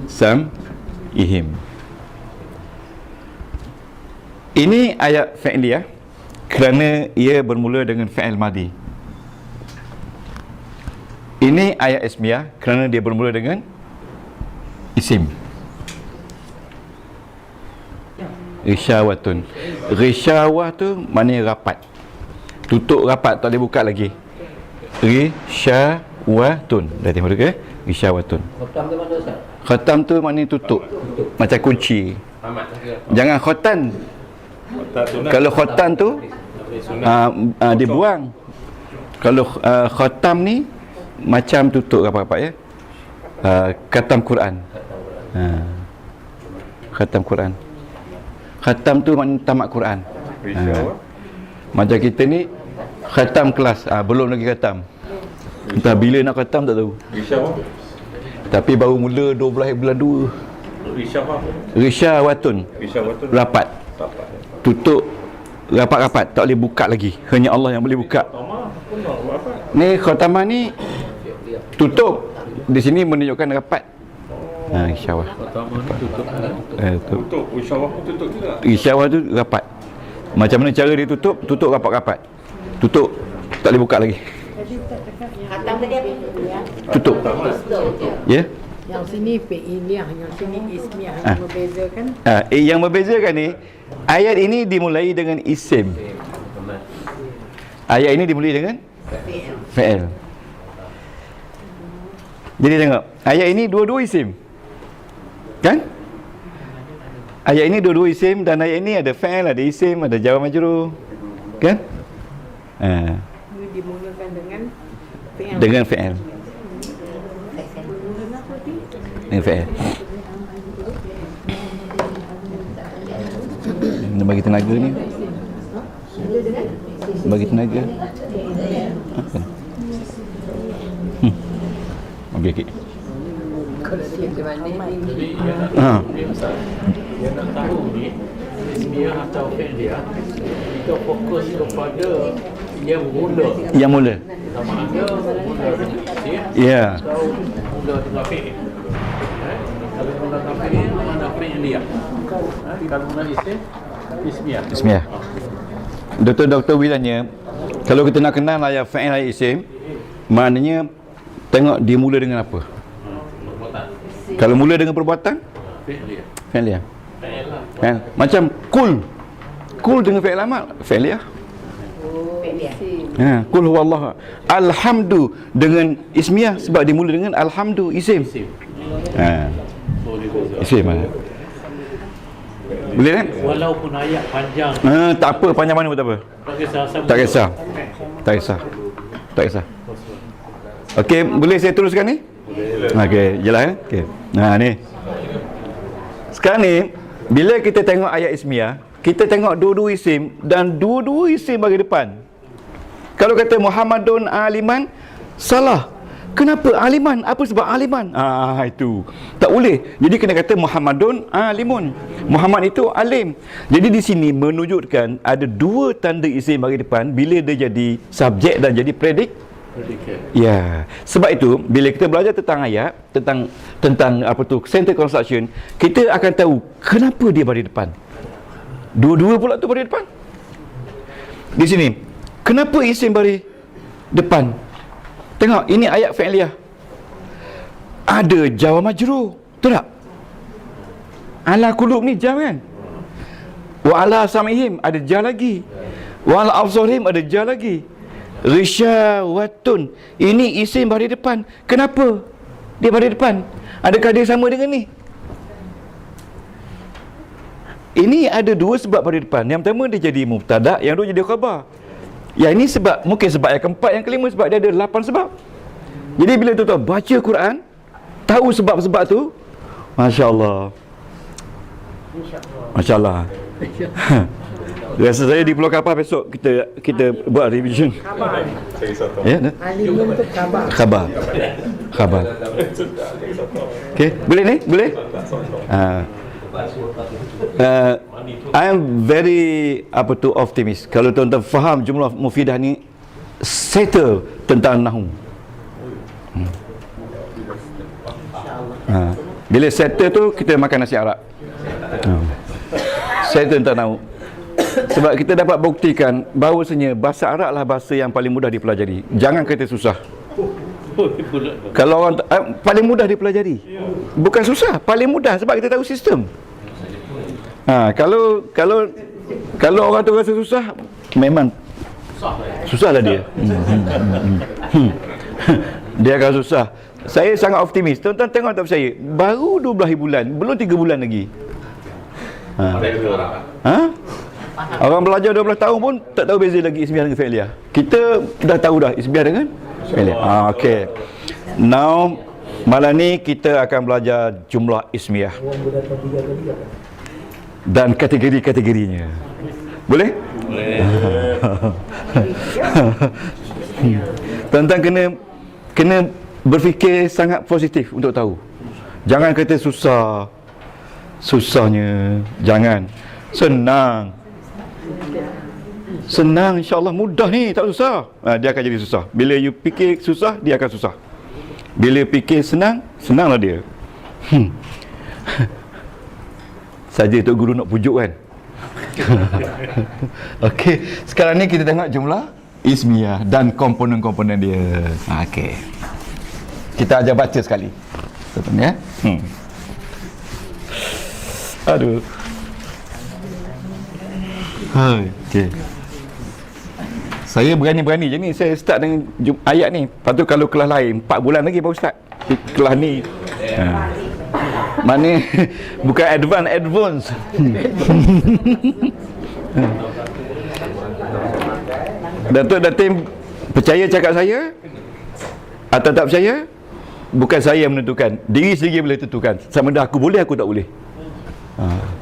sam'ihim. Ini ayat fi'liyah kerana ia bermula dengan fi'il madi. Ini ayat ismiyah kerana dia bermula dengan isim. Risyawatun. Risyawah tu maknanya rapat. Tutup rapat, tak boleh buka lagi. Risyawatun. Dah tengok ke? Risyawatun. Khatam tu mana Ustaz? Khatam tu maknanya tutup. Macam kunci. Jangan khotan. Kalau khotan tu dibuang. Kalau khatam ni macam tutup rapat-rapat ya. Khatam Quran. Khatam Quran. Khatam tu maknanya tamat Quran. Macam kita ni khatam kelas, belum lagi khatam. Entah bila nak khatam tak tahu. Tapi baru mula 12 bulan 2. Risyawatun. Rapat. Tutup rapat-rapat, tak boleh buka lagi. Hanya Allah yang boleh buka. Ni khatamah ni tutup. Di sini menunjukkan rapat. Isyawah. Tutup. Isyawah pun tutup juga. Isyawah tu rapat. Macam mana cara dia tutup? Tutup rapat-rapat. Tutup, tak boleh buka lagi. Khatam tadi apa? Tutup. Ya. Yang sini fi'iliyah, yang sini ismiyah. Yang membezakan Yang membezakan ni, ayat ini dimulai dengan isim. Ayat ini dimulai dengan fi'il. Jadi tengok, ayat ini dua-dua isim. Kan? Ayat ini dua-dua isim, dan ayat ini ada fi'il, ada isim, ada jar majrur. Kan? ini dimulakan dengan fi'il. Dengan fi'il. Dengan fi'il. Ini bagi tenaga ni. Bagi tenaga. Okey, okey. Jadi yang nak tahu ni ismiyah atau fi'liyah, kita fokus kepada yang mula. Yang mula. Sama ada mula dengan isim Ya. atau mula dengan fi'il. Kalau mula dengan fi'il, mana fi'liyah. Kalau mula isim, ismiyah. Bismillah. Doktor Will tanya, kalau kita nak kenal ayat fa'il ayat isim, maknanya tengok dia mula dengan apa. Kalau mula dengan perbuatan, Fi'liyah. fi'liyah. Fi'il lah. Kan? Macam kul. Kul dengan fi'il amal, fi'liyah. Kul huwallah. Alhamdu dengan ismiyah sebab dia mula dengan alhamdu, isim. Isim. Boleh beza. Isim mana? Boleh kan? Walaupun ayat panjang, Tak apa, panjang mana pun tak apa. tak kisah sama. Tak kisah. Tak kisah. Tak kisah. Okey, boleh saya teruskan ni? Okey, jelas kan? Okey. Ni. Sekarang ni, bila kita tengok ayat ismiyah, kita tengok dua-dua isim dan dua-dua isim bagi depan. Kalau kata Muhammadun aliman, salah. Kenapa aliman? Apa sebab aliman? Itu. Tak boleh. Jadi kena kata Muhammadun alimun. Muhammad itu alim. Jadi di sini menunjukkan ada dua tanda isim bagi depan bila dia jadi subjek dan jadi predikat. Ya. Sebab itu bila kita belajar tentang ayat, tentang apa tu sentence construction, kita akan tahu kenapa dia bagi depan. Dua-dua pula tu bagi depan. Di sini, kenapa isim bagi depan? Tengok, ini ayat fi'liyah. Ada jar majrur, betul tak? Ala qulub ni jar kan? Wa ala sam'ihim ada jar lagi. Wa ala absarihim ada jar lagi. Risyawatun, ini isim bari depan. Kenapa dia bari depan? Adakah dia sama dengan ni? Ini ada dua sebab bari depan. Yang pertama dia jadi mubtada, yang kedua jadi khabar. Yang ini sebab, mungkin sebab yang keempat, yang kelima sebab dia ada 8 sebab. Jadi bila tuan-tuan baca Quran, tahu sebab-sebab tu, Masya Allah. Masya Allah. Rasa saya di Pulau Kapal besok kita buat revision. Saya satu. Ya, Alimun tu khabar. Khabar. Okey, boleh ni? Boleh? I am very optimis. Kalau tuan-tuan faham jumlah mufidah ni, settle tentang nahwu. Bila settle tu kita makan nasi Arab. Settle tentang nahwu. Sebab kita dapat buktikan bahawasanya bahasa Arab lah bahasa yang paling mudah dipelajari. Jangan kata susah. Kalau orang paling mudah dipelajari. Bukan susah, paling mudah sebab kita tahu sistem. Kalau orang tu rasa susah, memang susahlah dia. Dia akan susah. Saya sangat optimis. Tuan-tuan tengok tak percaya, baru 12 bulan, belum 3 bulan lagi. Orang belajar 12 tahun pun tak tahu beza lagi ismiyah dengan fi'liyah. Kita dah tahu dah ismiyah dengan fi'liyah. Okey. Now malam ni kita akan belajar jumlah ismiyah dan kategori-kategorinya. Boleh? Boleh. Tuan-tuan kena berfikir sangat positif untuk tahu. Jangan kata susahnya. Jangan. Senang, insya-Allah mudah ni, tak susah. Dia akan jadi susah. Bila you fikir susah, dia akan susah. Bila fikir senang, senanglah dia. Saja Tok Guru nak pujuk kan. Okey, sekarang ni kita tengok jumlah ismiyah dan komponen-komponen dia. Okey. Kita ajar baca sekali. Betul ya? Aduh. Okey. Saya berani-berani je ni, saya start dengan ayat ni. Lepas tu kalau kelas lain 4 bulan lagi baru start. Kelas ni. Mana bukan advance. Datuk Datin percaya cakap saya atau tak percaya, bukan saya yang menentukan. Diri sendiri boleh tentukan sama ada aku boleh, aku tak boleh.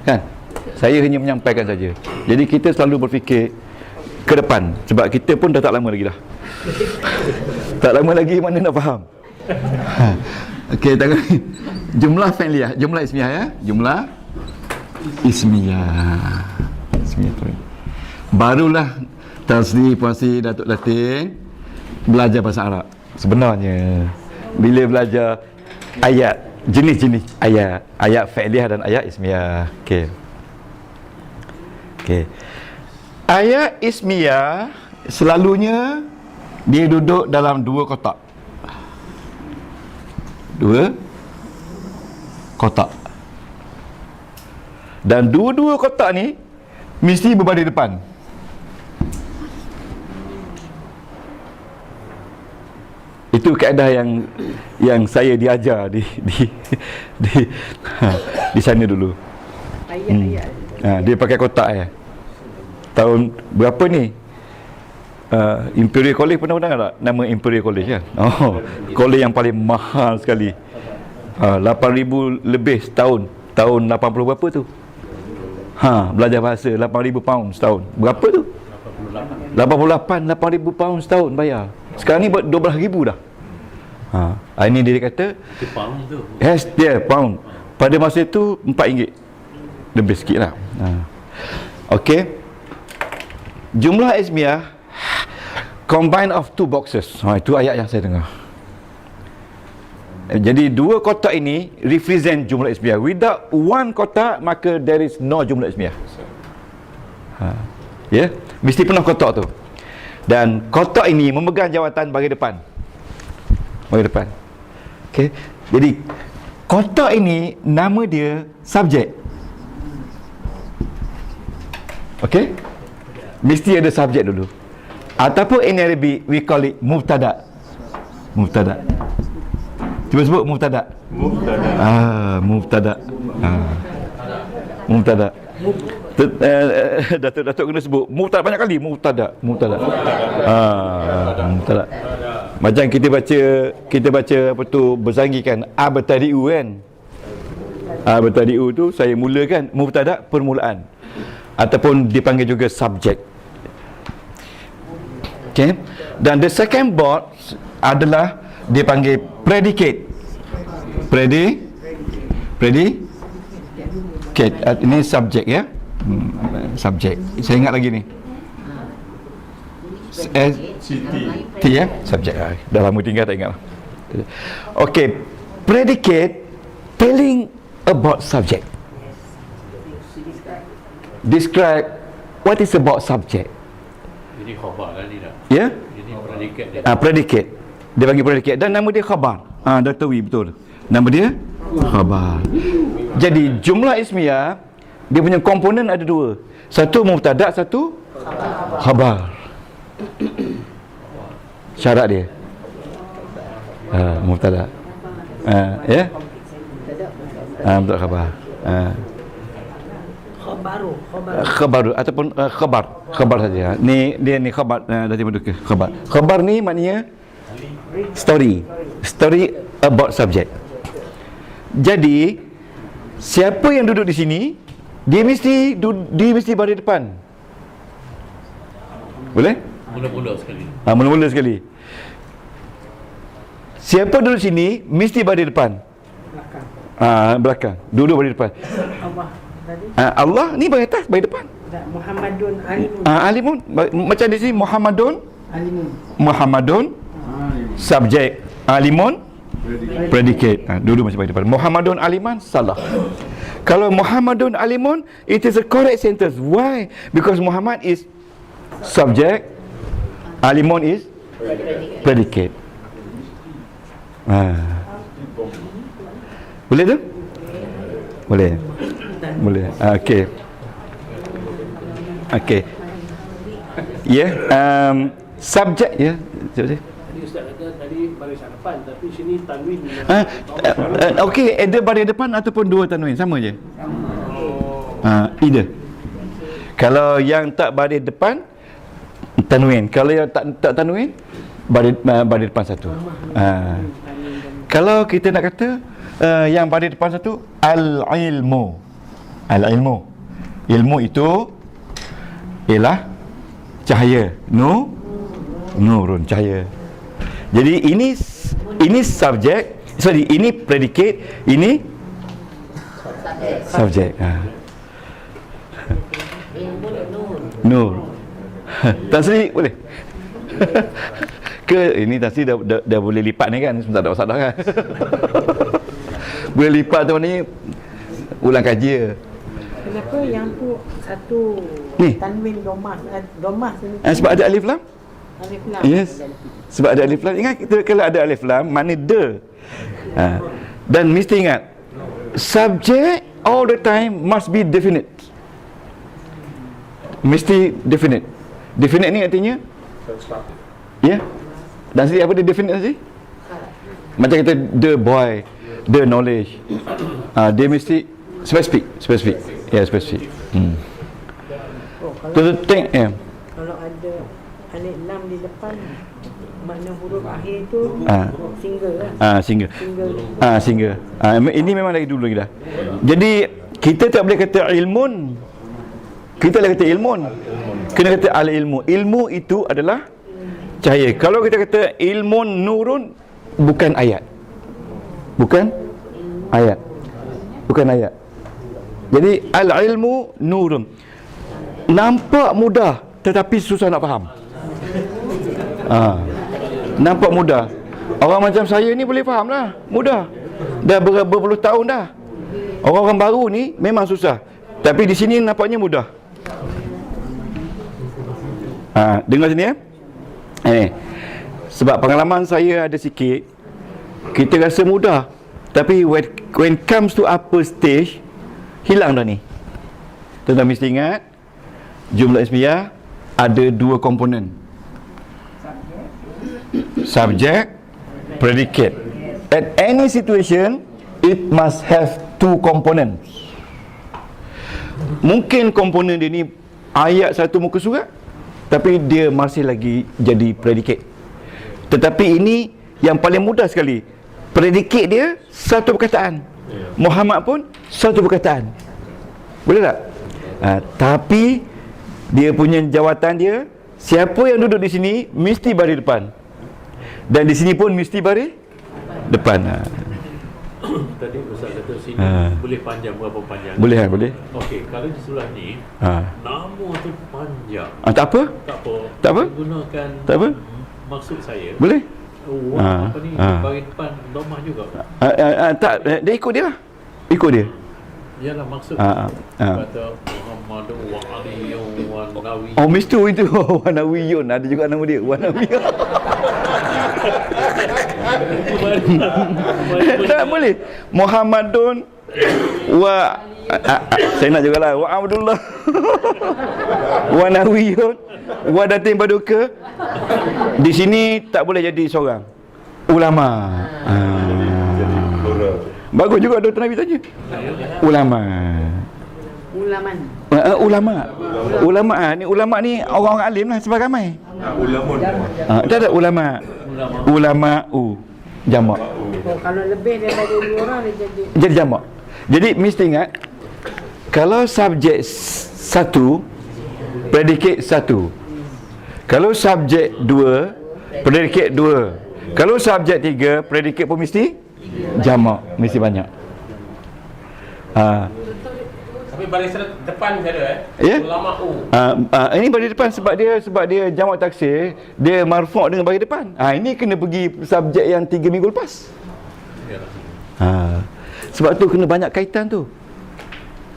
Kan? Saya hanya menyampaikan saja. Jadi kita selalu berfikir ke depan, sebab kita pun dah tak lama lagi dah. Tak lama lagi mana nak faham. Okey, tengok jumlah fi'liyah, jumlah ismiyah ya. Jumlah ismiyah. Barulah Tasni Puasi Datuk Datin belajar bahasa Arab. Sebenarnya bila belajar ayat, jenis-jenis ayat, ayat fi'liyah dan ayat ismiyah. Okey. Okey. Ayat ismiyah selalunya dia duduk dalam 2 kotak. 2 kotak. Dan dua-dua kotak ni mesti berbaris depan. Itu kaedah yang saya diajar di sana dulu. Ayat-ayat. Dia pakai kotak tahun berapa ni? Imperial College pernah dengar tak? Nama Imperial College kan? College yang paling mahal sekali. 8,000 lebih setahun. Tahun 80 berapa tu? Belajar bahasa 8,000 pound setahun. Berapa tu? 8,000 pound setahun bayar. Sekarang ni 12,000 dah. Ini dia kata Itu pound tu. yes, dia pound. Pada masa itu RM4. Lebih sikit lah. Okey. Jumlah ismiyah combine of 2 boxes. Itu ayat yang saya dengar. Jadi 2 kotak ini represent jumlah ismiyah. Without 1 kotak, maka there is no jumlah ismiyah. Ya, mesti penuh kotak tu. Dan kotak ini memegang jawatan bagi depan. Bagi depan. Okey. Jadi kotak ini nama dia subjek. Okey? Mesti ada subjek dulu. Ataupun in Arabic we call it mubtada. Mubtada. Cuba sebut mubtada. Mubtada. Mubtada. Datuk kena sebut mubtada banyak kali. Mubtada. Mubtada. Macam kita baca apa tu berzanggikan abtadi'u kan. Abtadi'u tu saya mulakan, mubtada permulaan. Ataupun dipanggil juga subjek. Okay. Dan the second box adalah dipanggil predicate. Predicate. Ini subjek ya. Subjek. Saya ingat lagi ni. T ya. Subjek. Dah lama tinggal tak ingat lah. Okay. Predicate telling about subject. Describe what is about subject. Ini khabar kan ni dah. Ya? Ini predikat dia. Predicate. Dia bagi predikat dan nama dia khabar. Dr. Wee betul. Nama dia khabar. Jadi jumlah ismiyah dia punya komponen ada 2. Satu mubtada, satu khabar. Syarat dia. Mubtada. Ya? Mubtada khabar. Khabar ataupun khabar saja. Ni dia ni khabar dari Maduka. Khabar ni maknanya story about subject. Jadi siapa yang duduk di sini dia mesti baris depan. Boleh? Mula-mula sekali. Mula-mula sekali. Siapa duduk sini mesti baris depan. Belakang. Duduk baris depan. Allah ni bagi atas, bagi depan. Muhammadun alimun. Alimun. Macam di sini Muhammadun Muhammadun subjek, alimun predicate. Dulu macam bagi depan. Muhammadun aliman salah. Kalau Muhammadun alimun, it is a correct sentence. Why? Because Muhammad is subject, Alimun is predicate. Boleh tu? Boleh. Boleh. Okey. Okey. Ya, subjek ya. Tadi Ustaz kata tadi baris hadapan, tapi sini tanwin. Okey, ada baris depan ataupun dua tanwin sama je. Either. Kalau yang tak baris depan tanwin, kalau yang tak tanwin baris depan satu. Kalau kita nak kata yang baris depan satu al-ilmu. Al-ilmu. Ilmu itu ialah cahaya. Nurun, cahaya. Jadi ini subjek, ini predicate, ini subjek. Nur. Tasrif boleh? Ke ini tasrif dah boleh lipat ni kan, tak ada masalah kan? Boleh lipat tu ni ulang kaji je. Kenapa yang tu satu ni tanwin domah ni? Sebab ada alif lam. Alif lam. Yes. Sebab ada alif lam. Ingat kita kalau ada alif lam mana de. Dan mesti ingat subject all the time must be definite. Mesti definite. Definite ni artinya ya. Dan sini apa dia definite tadi? Macam kata the boy, the knowledge. Dia mesti spesifik. Ya, spesifik. Kalau Tengok ya. Kalau ada alif lam di depan, makna huruf akhir tu single lah. Single. Ini memang dari dulu dah. Jadi kita tak boleh kata ilmun. Kita boleh kata ilmun. Kena kata al-ilmu. Ilmu itu adalah cahaya. Kalau kita kata ilmun nurun, bukan ayat. Bukan ayat. Jadi al-ilmu nurun. Nampak mudah tetapi susah nak faham. Nampak mudah. Orang macam saya ni boleh faham lah, mudah. Dah berpuluh tahun dah. Orang-orang baru ni memang susah. Tapi di sini nampaknya mudah. Dengar sini ya. Sebab pengalaman saya ada sikit, kita rasa mudah, tapi when comes to upper stage, hilang dah ni. Tuan-tuan mesti ingat, jumlah ismiyah ada dua komponen. Subject, predicate. At any situation, it must have two components. Mungkin komponen dia ni ayat satu muka surat, tapi dia masih lagi jadi predicate. Tetapi ini yang paling mudah sekali. Predicate dia satu perkataan. Muhammad pun satu perkataan. Boleh tak? Tapi dia punya jawatan dia, siapa yang duduk di sini mesti baris depan. Dan di sini pun mesti baris depan. Tadi Ustaz kata sini boleh panjang, berapa panjang? Boleh. Okey, kalau di sebelah ni nama tu panjang. Tak apa? Tak apa? Gunakan Tak apa? maksud saya. Boleh? Apa ni bahagian depan domah juga. Tak, dia ikut dia lah. Ikut dia. Yalah maksud kata Muhammad wa aliyun wa nawi. Oh, mesti itu wa nawiyun. Ada juga nama dia wa nawiyun. Tak boleh. Muhammadun wa saya nak jugalah wa Abdullah wa nawiyun wa datin paduka. Di sini tak boleh jadi seorang ulama. Bagus juga Dr. Nabi tanya. Ulama. Ni ulama ni orang-orang alim lah sebab ramai. Tak ada ulama. Jamak. Kalau lebih daripada dua orang dia jadi jamak. Jadi mesti ingat, kalau subjek satu, predicate satu. Kalau subjek dua, predicate dua. Kalau subjek tiga, predicate pun mesti jamak, mesti banyak. Tapi baris depan ada Ya? ulama Ini baris depan sebab dia jamak taksir, dia marfu' dengan baris depan. Ini kena pergi subjek yang 3 minggu lepas. Sebab tu kena banyak kaitan tu.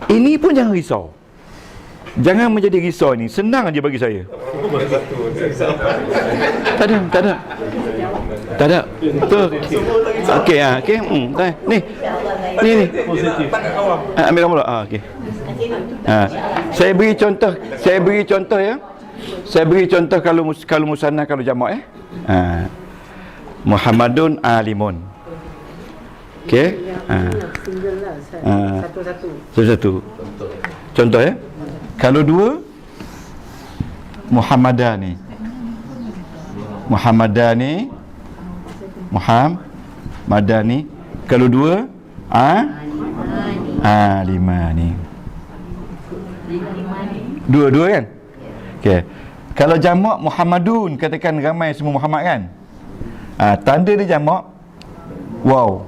Ini pun jangan risau. Jangan menjadi risau ni, senang aja bagi saya. Tak ada. Betul. Okey okey. Ni. Ambil gambar. Okey. Saya beri contoh ya. Saya beri contoh kalau musanna, kalau jamak Muhammadun alimun. Okey. Single lah, Satu-satu. Contoh ya. Kalau dua, Muhammadani. Kalau dua, alimani. Dua kan? Okey. Kalau jamak Muhammadun, katakan ramai semua Muhammad kan? Tanda dia jamak wow.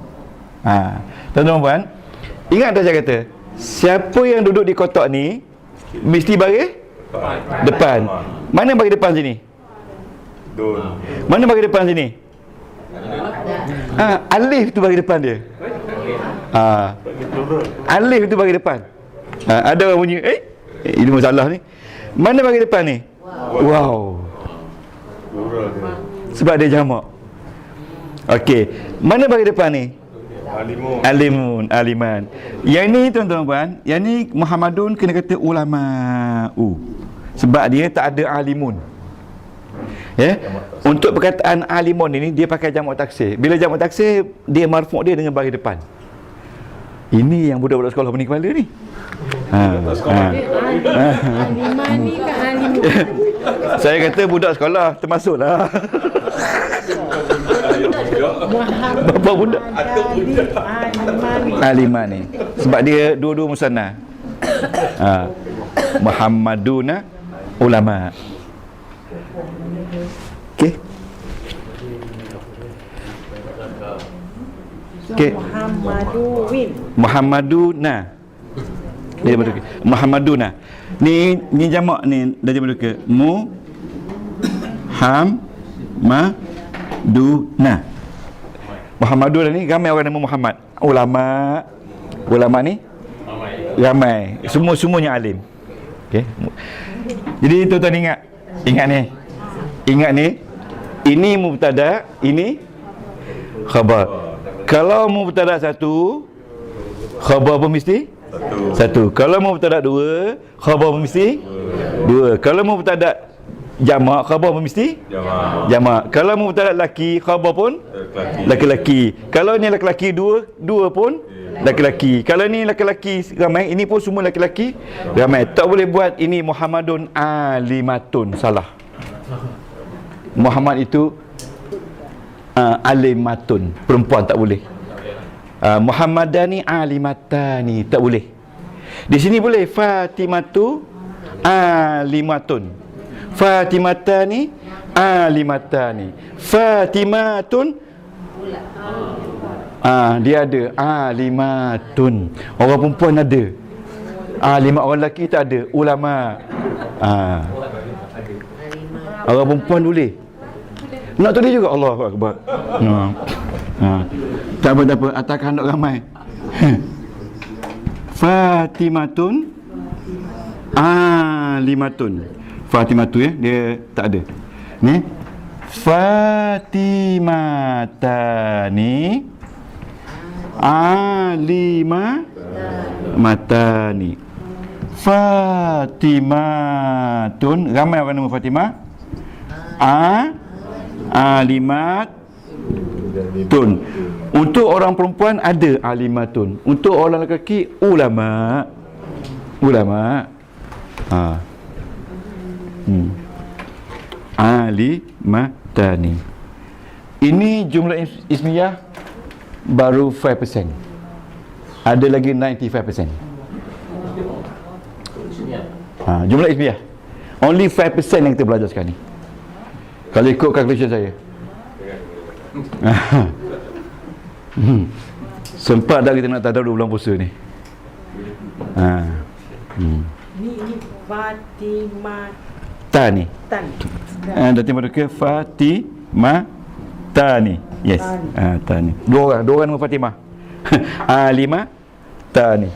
Tuan-tuan, ingat tak saya kata, siapa yang duduk di kotak ni mesti baris depan. Mana baris depan sini? Mana baris depan sini? Alif tu baris depan dia. Alif tu baris depan. Ada orang bunyi ini masalah ni. Mana baris depan ni? Wow. Sebab dia jamak. Okey, mana baris depan ni? Aliman. Yang ni tuan-tuan, yang ni Muhammadun kena kata ulama'u. Sebab dia tak ada alimun. Ya. Untuk perkataan alimun ini dia pakai jamak taksir. Bila jamak taksir, dia marfu' dia dengan baris depan. Ini yang budak-budak sekolah pening kepala ni. Aliman ni kan alimun. Saya kata budak sekolah termasuklah. Bapa budak aliman ni. Sebab dia dua-dua musanna. Muhammaduna ulama. Okey. Muhammaduna. Dia betul ke? Muhammaduna. Ni jamak ni dah jadi betul ke? Muhammaduna ni ramai orang nama Muhammad. Ulama ni ramai. Semuanya alim. Okey. Jadi tuan-tuan ingat ni. Ini mubtada, ini khabar. Kalau mubtada satu, khabar pun mesti satu. Kalau mubtada dua, khabar pun mesti dua. Kalau mubtada jamak, khabar pun mesti jamak. Kalau mubtada lelaki, khabar pun laki-laki. Kalau ni laki-laki dua pun laki-laki. Kalau ni laki-laki ramai, ini pun semua laki-laki ramai. Tak boleh buat ini Muhammadun alimatun, salah. Muhammad itu alimatun, perempuan, tak boleh. Muhammadani alimatani, tak boleh. Di sini boleh Fatimatu alimatun, Fatimatani alimatani, Fatimatun dia ada alimatun. Orang perempuan ada, alimat. Orang lelaki tak ada, ulama. Orang perempuan boleh. Nak tulis juga Allahu Akbar. Tak apa. Atas kehendak ramai. Fatimatun alimatun. Fatimatu ya, dia tak ada. Ni Fatimatani alimatani. Fatimatun, ramai orang nama Fatimah. Alimatun. Untuk orang perempuan ada alimatun. Untuk orang lelaki ulama. Alimatani. Ini jumlah ismiyah baru 5%. Ada lagi 95%. Jumlah ismiyah only 5% yang kita belajar sekarang ni, kalau ikut calculation saya. Sempat dah kita nak tadarus bulan puasa ni. Ni Fatimah Tani. Dah timbul ke Fatimah Tani. Yes. Tani. Dua orang nama Fatimah. Alimah Tani.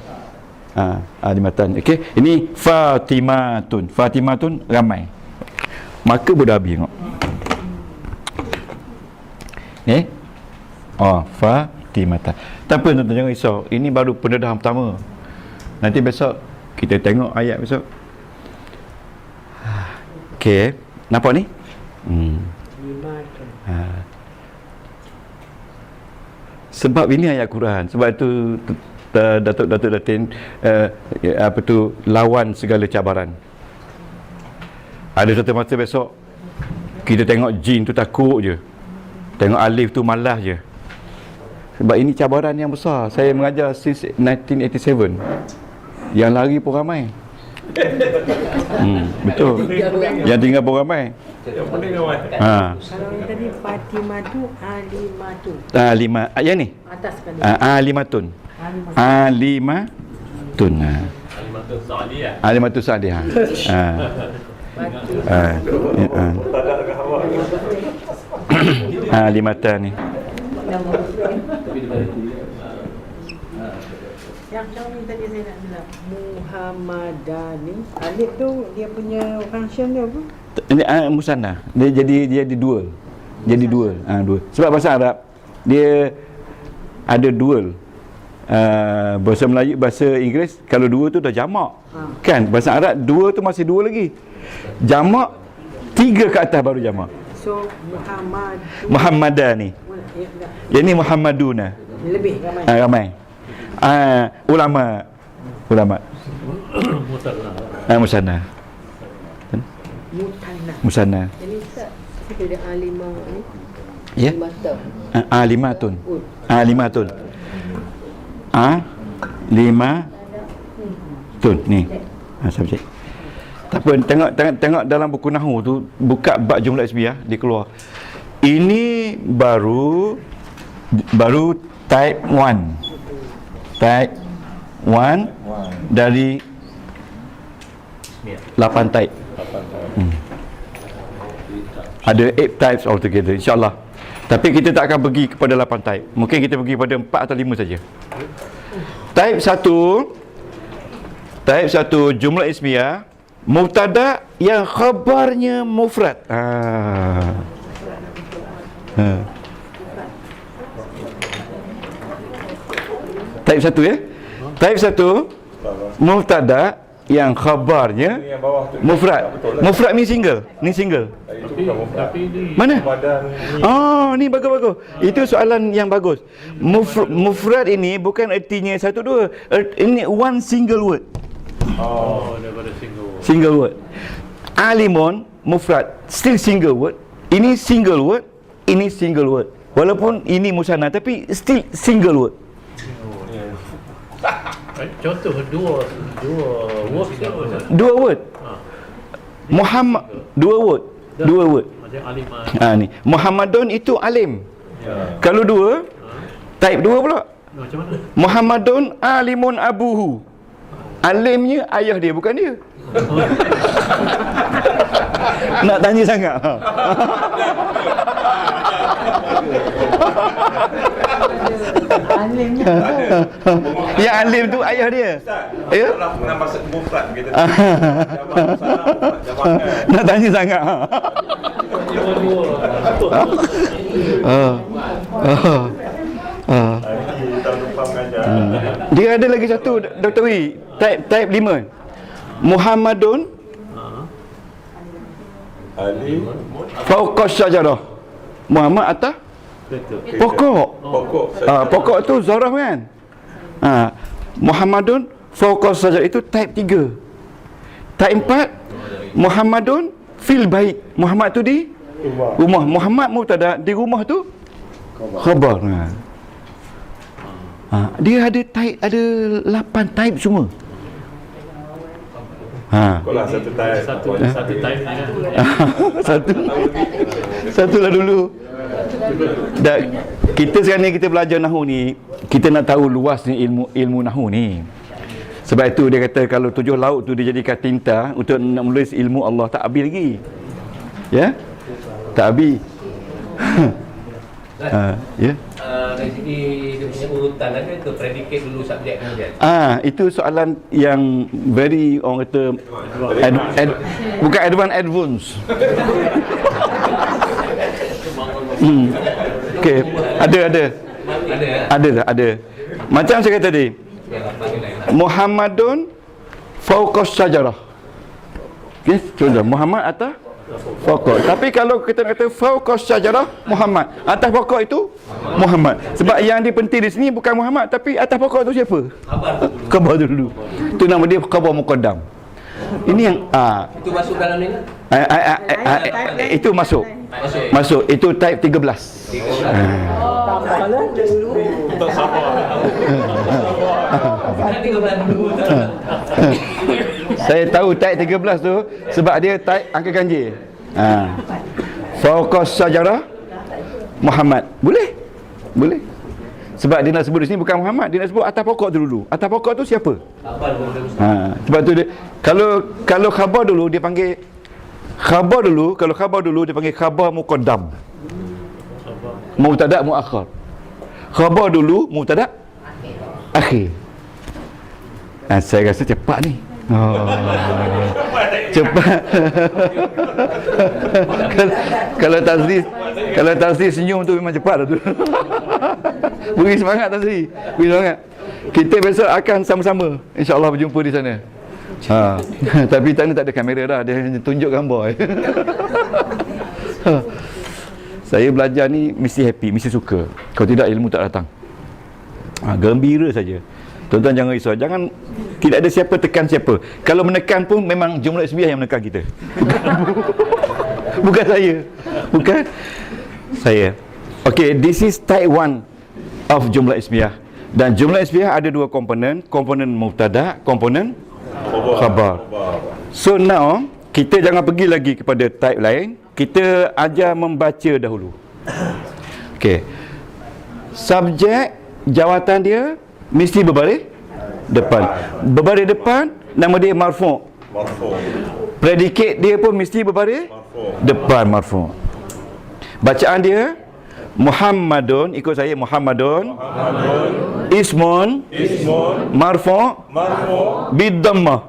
Alimah Tani. Okey, ini Fatimatun. Fatimatun ramai. Maka boleh habis tengok. Ni. Fatimata. Tapi tuan-tuan jangan risau. Ini baru pendedahan pertama. Nanti besok kita tengok ayat besok. Okey. Nampak ni? Sebab ini ayat Quran. Sebab itu Datuk Datin lawan segala cabaran. Ada satu masa besok kita tengok jin tu takut je, tengok alif tu malas je. Sebab ini cabaran yang besar. Saya mengajar since 1987. Yang lari pun ramai. Betul. Yang tinggal pun ramai. Yang paling ramai. Kalau yang tadi Fatimah tu Alimatun. Yang ni? Atas sekali. Alimatun. Alimatun. Alimatun Salihah. Alimatun Salihah. Alimatan ni. Yang ni tadi saya nak bilang Muhammadani. Alif tu dia punya function dia apa? Ini musanna. Dia jadi dual. Jadi dual. Dual. Sebab bahasa Arab dia ada dual. Bahasa Melayu, bahasa Inggeris kalau dua tu dah jamak. Kan? Bahasa Arab dua tu masih dua lagi. Jamak 3 ke atas baru jamak. So Muhammadani. Yang ni Muhammaduna. Lebih ramai. Ramai. Ulama. Musanna. Musanna. Jadi Ustaz, kita ada alimah ni. Ya. Alimatun. Alimatun. Alimatun ni. Subjek. Tak apa, tengok dalam buku nahwu tu, buka bab jumlah ismiyah, dia keluar. Ini baru type 1. Type 1 dari 8 type. Ada 8 types altogether, insyaAllah. Tapi kita tak akan pergi kepada 8 type. Mungkin kita pergi pada 4 atau 5 saja. Type 1 jumlah ismiyah, mubtada yang khabarnya mufrad. Type 1 ya. Type 1 mubtada yang khabarnya mufrad. Mufrad ni single. Ni single. Tapi ni Mana? Ni bagus. Itu soalan yang bagus. Mufrad ini bukan ertinya 1 2. Ini one single word. daripada Single word. Alimun mufrad, still single word. Ini single word, ini single word. Walaupun ini musanna tapi still single word. Contoh dua word ke apa? Dua word. Muhammad, dua word. Macam aliman. Ni Muhammadun itu alim. Kalau dua, type dua pula. Macam mana? Muhammadun alimun abuhu. Alimnya ayah dia, bukan dia. Nak tanya sangat. Alimnya. Yang alim tu ayah dia. Ya? Nak maksud mufrad kita. Nak tanya sangat. Dia ada lagi satu, Dr. Wi, type 5. Muhammadun Ali fauqa syajarah. Muhammad atas pokok. Pokok tu zarah kan? Muhammadun fauqa syajarah itu type 3. Type 4 Muhammadun fil bait. Muhammad tu di rumah. Muhammad mubtada, di rumah tu khabar. Dia ada type, ada 8 type semua. Kalau satu type. Satu type ni kan. Satu lah dulu. Kita sekarang ni kita belajar nahwu ni, kita nak tahu luasnya ilmu nahwu ni. Sebab itu dia kata kalau 7 laut tu dijadikan tinta untuk nak menulis ilmu Allah, tak habis lagi. Ya? Tak habis. Ya. Dari segi dia punya urutan ada ke predikat dulu subjek kemudian. Itu soalan yang very orang kata bukan advance. Okey, ada. Macam saya kata tadi. Muhammadun fawqas syajarah. Okey, contoh Muhammad atas pokok. Tapi kalau kita kata fawqas syajarah Muhammad, atas pokok itu Muhammad. Sebab yang dipenting di sini bukan Muhammad, tapi atas pokok itu siapa? Khabar dulu. Itu nama dia khabar muqaddam. Ini yang Itu masuk dalam ni? itu masuk. Itu type 13. Tambahlah dulu. Tak sabar. Saya tahu type 13 tu sebab dia type angka ganjil. Fawqas syajarah Muhammad. Boleh? Sebab dia nak sebut di sini bukan Muhammad, dia nak sebut atas pokok tu dulu. Atas pokok tu siapa? Sebab tu dia kalau khabar dulu dia panggil khabar dulu, kalau khabar dulu dia panggil khabar muqaddam. Mubtada' muakhar. Khabar dulu, mubtada' akhir. Saya rasa cepat ni. Cepat. Kalau Tazri senyum tu memang cepat dah tu. Beri semangat Tazri. Beri semangat. Kita besok akan sama-sama insya-Allah berjumpa di sana. Tapi sana tak ada kamera dah, dia hanya tunjuk gambar. Saya belajar ni mesti happy, mesti suka. Kalau tidak ilmu tak datang. Gembira saja. Tuan-tuan jangan risau, tidak ada siapa tekan siapa. Kalau menekan pun memang jumlah ismiah yang menekan kita. Bukan saya. Okay, this is type 1 of jumlah ismiah. Dan jumlah ismiah ada dua komponen mubtada, komponen khabar. So now kita jangan pergi lagi kepada type lain, kita ajar membaca dahulu. Okay, subjek jawatan dia mesti berbaris depan, nama dia marfu'. Predikat dia pun mesti berbaris depan, marfu'. Bacaan dia Muhammadun, ikut saya, Muhammadun ismun marfu' biddammah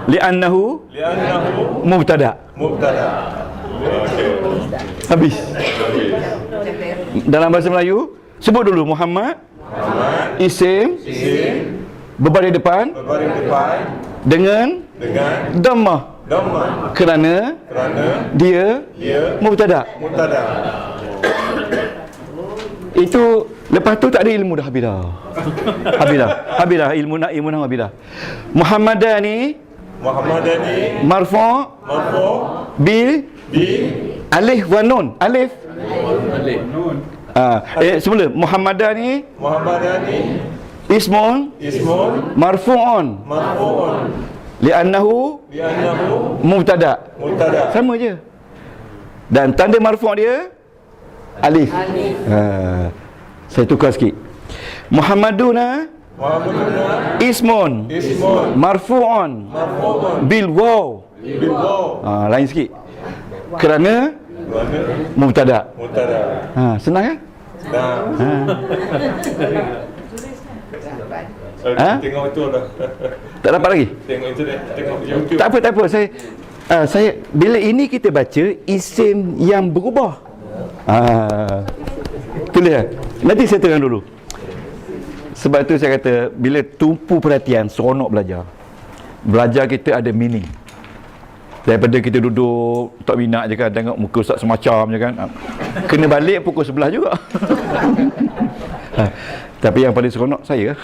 li'annahu mubtada'. Habis. Dalam bahasa Melayu sebut dulu Muhammad isim berbaris depan dengan dhammah kerana dia mubtada'. Itu lepas tu tak ada ilmu dah, habis dah ilmu habidah. Muhammadani marfu' bil alif wa nun. Semula Muhammadani ismun marfu'un li'annahu mubtada'. Sama je. Dan tanda marfu' dia alif. Saya tukar sikit. Muhammaduna ismun marfu'un bil waw. Lain sikit. Kerana mubtada'. Senang kan? Tengok itu dah. Tak dapat lagi? Tengok internet, tengok YouTube. Tak apa. Saya bila ini kita baca isim yang berubah. Tulis. Nanti saya terang dulu. Sebab tu saya kata bila tumpu perhatian, seronok belajar. Belajar kita ada meaning. Daripada kita duduk tak minat je kan, tengok muka ustaz semacam je kan, kena balik pukul 11 juga. Tapi yang paling seronok saya.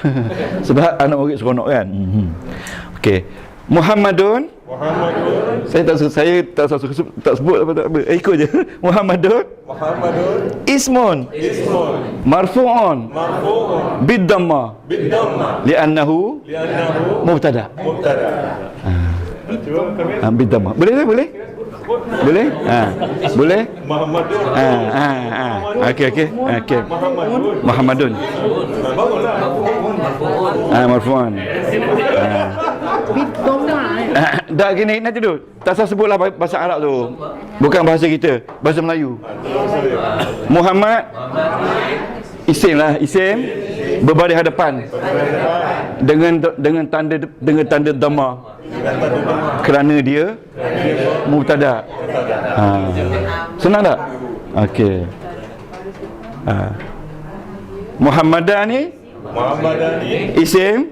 Sebab anak murid seronok kan. Okey. Muhammadun saya tak sebut apa. Ikut je. Muhammadun ismun marfu'un biddammah li'annahu mubtada'. Biddammah. Boleh? Boleh? Boleh? Okey. Muhammadun marfu'an. dah gini nanti dulu. Tak usah sebutlah bahasa Arab tu. Bukan bahasa kita, bahasa Melayu. Muhammad isim lah, isim berbaris hadapan dengan tanda dhamma. Kerana dia mubtada. Senang tak? Okey. Muhammadan ni isim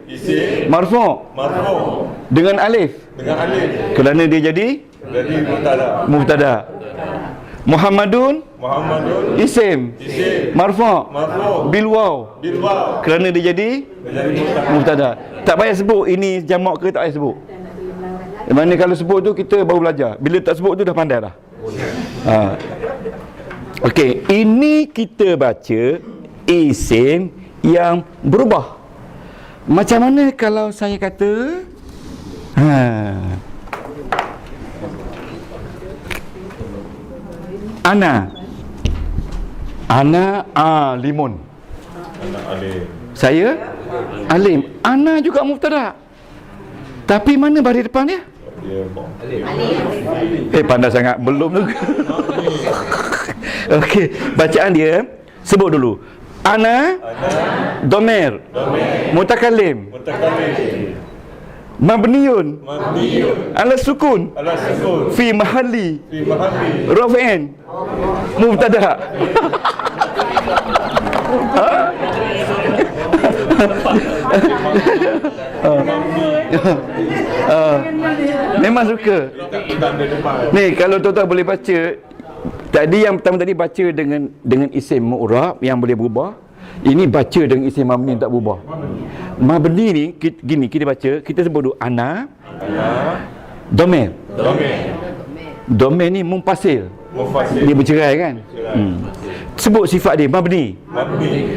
marfu' dengan alif. Kerana dia jadi mubtada. Muhammadun isim marfu' bil waw. Kerana dia jadi mubtada. Tak payah sebut ini jamak ke, tak payah sebut. Mana kalau sebut tu kita baru belajar. Bila tak sebut tu dah pandai dah. Okey, ini kita baca isim yang berubah. Macam mana kalau saya kata ana alimun. Saya alim. Ana juga mubtada. Tapi mana baris depan dia? Pandai sangat. Belum tu. Okey, bacaan dia sebut dulu. Ana domer mutakallim mabniyun ala sukun fi mahalli raf'in mubtada. Memang suka. Ni kalau tuan-tuan boleh baca, tadi yang pertama tadi baca dengan isim mu'rab yang boleh berubah. Ini baca dengan isim mabni tak berubah. Mabni ni gini kita baca, kita sebut dulu ana domer. Domer ni mumpasil. Dia bercerai kan? Sebut sifat dia mabni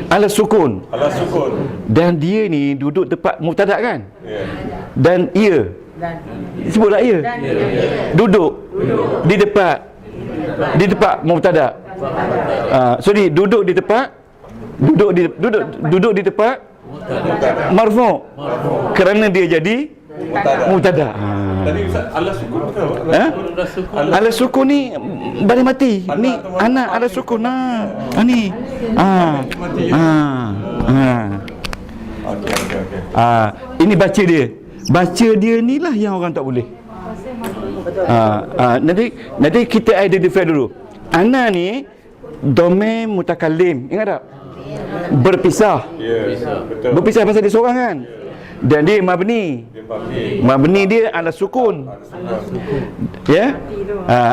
ala sukun. Dan dia ni duduk tepat mubtada kan? Dan ia sebutlah ia duduk di tempat mubtada. Sorry, duduk di tempat marfu' kerana dia jadi mubtada. Tadi ala sukun betul? Ala sukun ni baris mati. Ni ana ala sukun. Ni. Ini baca dia. Baca dia ni lah yang orang tak boleh. Nanti kita identify dulu. Ana ni domain mutakallim. Ingat tak? Berpisah. Betul. Berpisah pasal dia seorang kan? Dan dia mabni. Mabni dia ala sukun. Ya?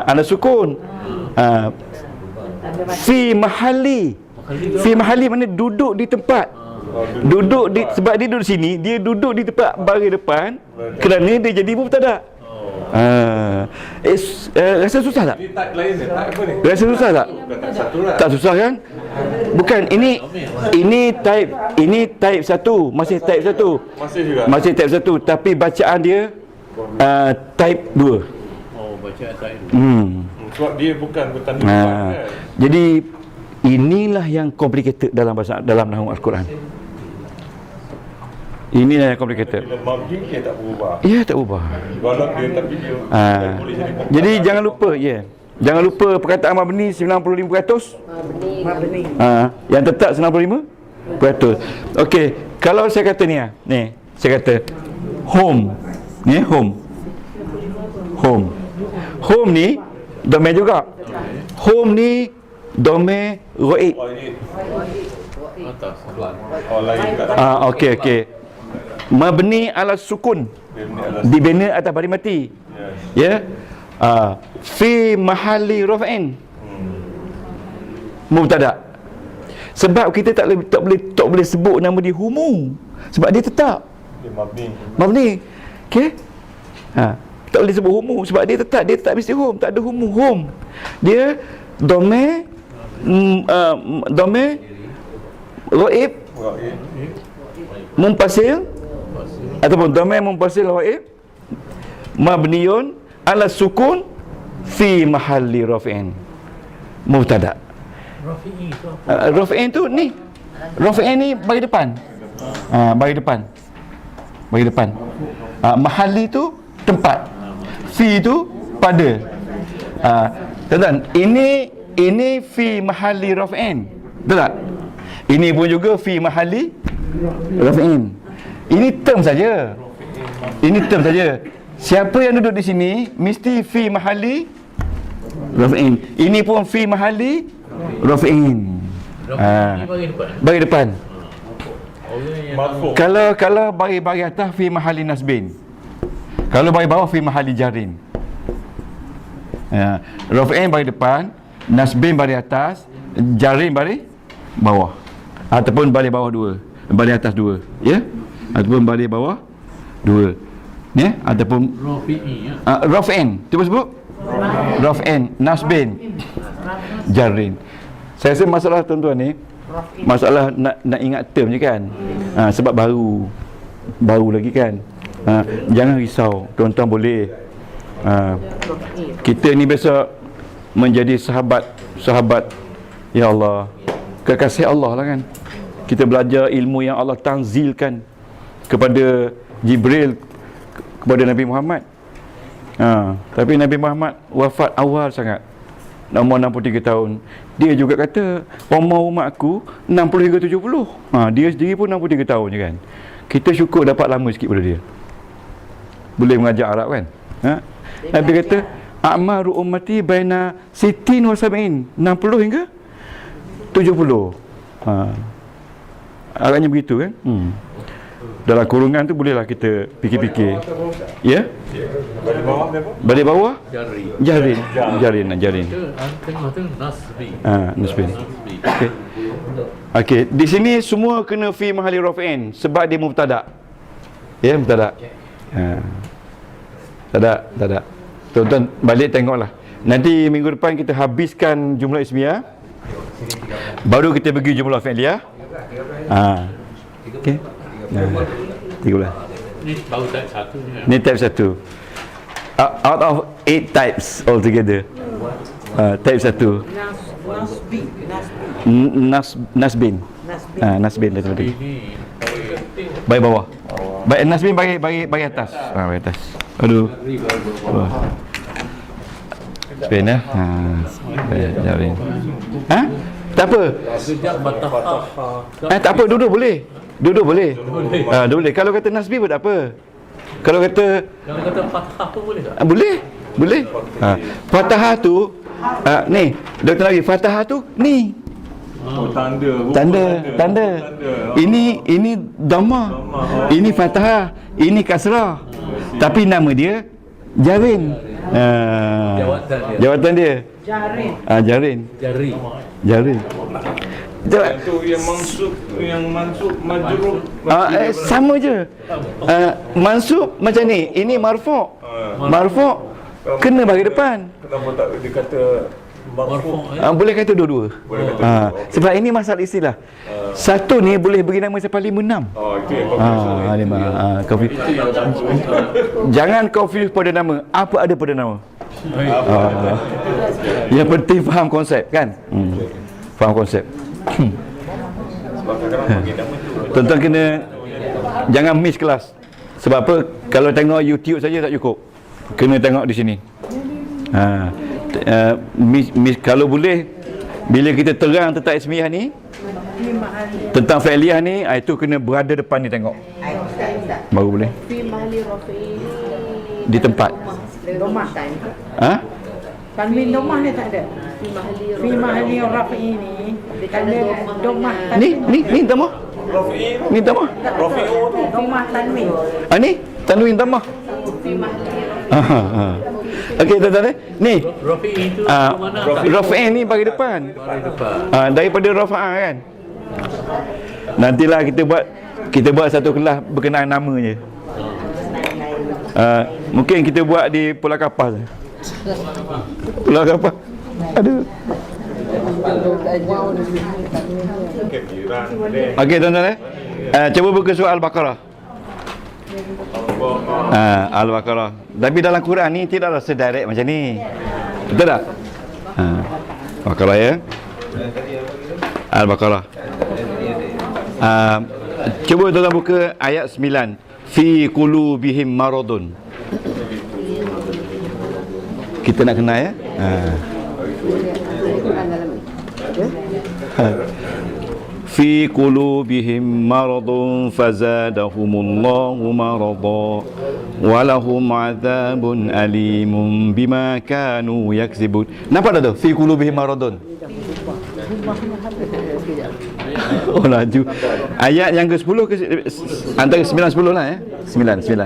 Ala sukun. Fi mahalli. Fi mahalli mana duduk di tempat. Sebab dia duduk sini, dia duduk di tempat baris depan kerana dia jadi mubtada. Rasa susah tak? Ini tak lain tak apa ni? Rasa susah tak? Tak susah kan? Bukan, ini type 1, masih type 1. Masih type 1, tapi bacaan dia type 2. Bacaan type 2. Sebab dia bukan bertanda kan. Jadi inilah yang complicated dalam nahwu Al-Quran. Inilah yang complicated. Bila mabni dia tak berubah. Ya, tak berubah. Walau dia tapi dia boleh jadi mubtada. Jadi jangan lupa, jangan lupa perkataan mabni 95%. Yang tetap 95%. Okey, kalau saya kata ni saya kata home. Ni home. Home ni domain juga. Home ni domain ghaib. Okey. Mabni ala sukun. Dibina atas baris mati. Ya. Fi mahalli raf'in. Mubtada. Sebab kita tak boleh sebut nama dia humu. Sebab dia tetap. Dia mabni. Okey. Tak boleh sebut humu sebab dia tak mesti hum, tak ada humu. Hum. Dia domain ghaib mumpasil ataupun domain mumpasil ghaib mabniun ala sukun fi mahalli raf'in mubtada. Raf'in tu ni. Raf'in ni bagi depan. Bagi depan. Mahalli tu tempat. fi itu pada. Tuan-tuan, ini fi mahalli raf'in. Betul tak? Ini pun juga fi mahalli raf'in. Ini term saja. Ini term saja. Siapa yang duduk di sini mesti fi mahalli raf'in. Ini pun fi mahalli raf'in. Bagi depan. Kalau bagi atas fi mahalli nasbin. Kalau bagi bawah fi mahalli jarin. Raf'in bagi depan, nasbin bagi atas, jarin bagi bawah. Ataupun bagi bawah dua, bagi atas dua, ya? Ataupun bagi bawah dua. Ya, ataupun raf'in. Cuba sebut. Raf'in, nasbin, jarin. Saya rasa masalah tuan-tuan ni, masalah nak ingat term je kan. Sebab baru lagi kan. Jangan risau, tuan-tuan boleh. Kita ni biasa menjadi sahabat ya Allah, kekasih Allah lah kan. Kita belajar ilmu yang Allah tanzilkan kepada Jibril, kepada Nabi Muhammad. Tapi Nabi Muhammad wafat awal sangat, umur 63 tahun. Dia juga kata umur umatku 60 hingga 70. Dia sendiri pun 63 tahun je kan. Kita syukur dapat lama sikit pada dia. Boleh mengajar Arab kan. Nabi kata a'maru ummati baina 60 wa 70, 60 hingga 70. Agaknya begitu kan. Dalam kurungan tu bolehlah kita fikir-fikir. Ya? Balik bawah? Jarin. Tengah tu nasbi. Nasbin. Okey, di sini semua kena fi mahalli raf'in sebab dia mubtada. Ya, mubtada. Tak ada. Tuan-tuan balik tengoklah. Nanti minggu depan kita habiskan jumlah ismiyah. Baru kita pergi jumlah fi'liyah. Okey. 13. Ni baru type 1 ni. Ni type 1. Out of 8 types altogether. Type 1. Nasbin. Nasbin dah tadi. Bagi bawah. Baik, nasbin bagi atas. Bagi atas. Aduh. Nasbin jarin. Tak apa. Tak apa, duduk boleh. Duduk boleh. Kalau kata nasbin pun tak apa. Kalau kata fathah pun boleh tak? Boleh. Fathah tu ni, Dr. Nabi, fathah tu ni. Tanda. Ini dhammah. Ini fathah, ini kasrah. Tapi nama dia jarin. Jawatan dia. Jarin. Itu yang mansub majrur. Sama je. Mansub macam ni. Ini marfu'. Marfu' kena bagi depan. Kenapa tak dia kata marfu'? Boleh kata dua-dua. Sebab ini masalah istilah. Satu ni boleh bagi nama sampai 5-6. Jangan confuse pada nama. Apa ada pada nama? Yang penting faham konsep kan? Faham konsep. Tuan-tuan kena jangan miss kelas. Sebab apa? Kalau tengok YouTube saja tak cukup. Kena tengok di sini. Kalau boleh, bila kita terang tentang ismiyah ni, tentang fi'liyah ni, itu kena berada depan ni tengok. Baru boleh. Di tempat. Domah. Tanwin domah ni tak ada. Fi mahalli raf'i ni ada domah tanwin. Ni domah. Ni domah. Domah tanwin. Ni tanwin domah. Fi mahalli. Okey, tuan-tuan ni. Rafi itu mana? Rafi ni bagi depan. Daripada rafa'ah kan. Nantilah kita buat satu kelas berkenaan nama je. Mungkin kita buat di Pulau Kapas. Pulau Kapas. Aduh. Okey, tuan-tuan cuba buka surah Al-Baqarah. Al-Baqarah. Tapi dalam Quran ni tidaklah sedirect macam ni. Betul tak? Al-Baqarah ya. Al-Baqarah. Cuba tuan-tuan buka ayat 9. Fi qulubihim maradun. Kita nak kenal ya. Fi qulubihim maradun fazadahumullahu marada walahum azabun alimun bima kanu yaksibun. Nampak tak tu? Fi qulubihim maradun. Oh laju. Ayat yang ke-10 ke antara 9 10 lah ya. 9 10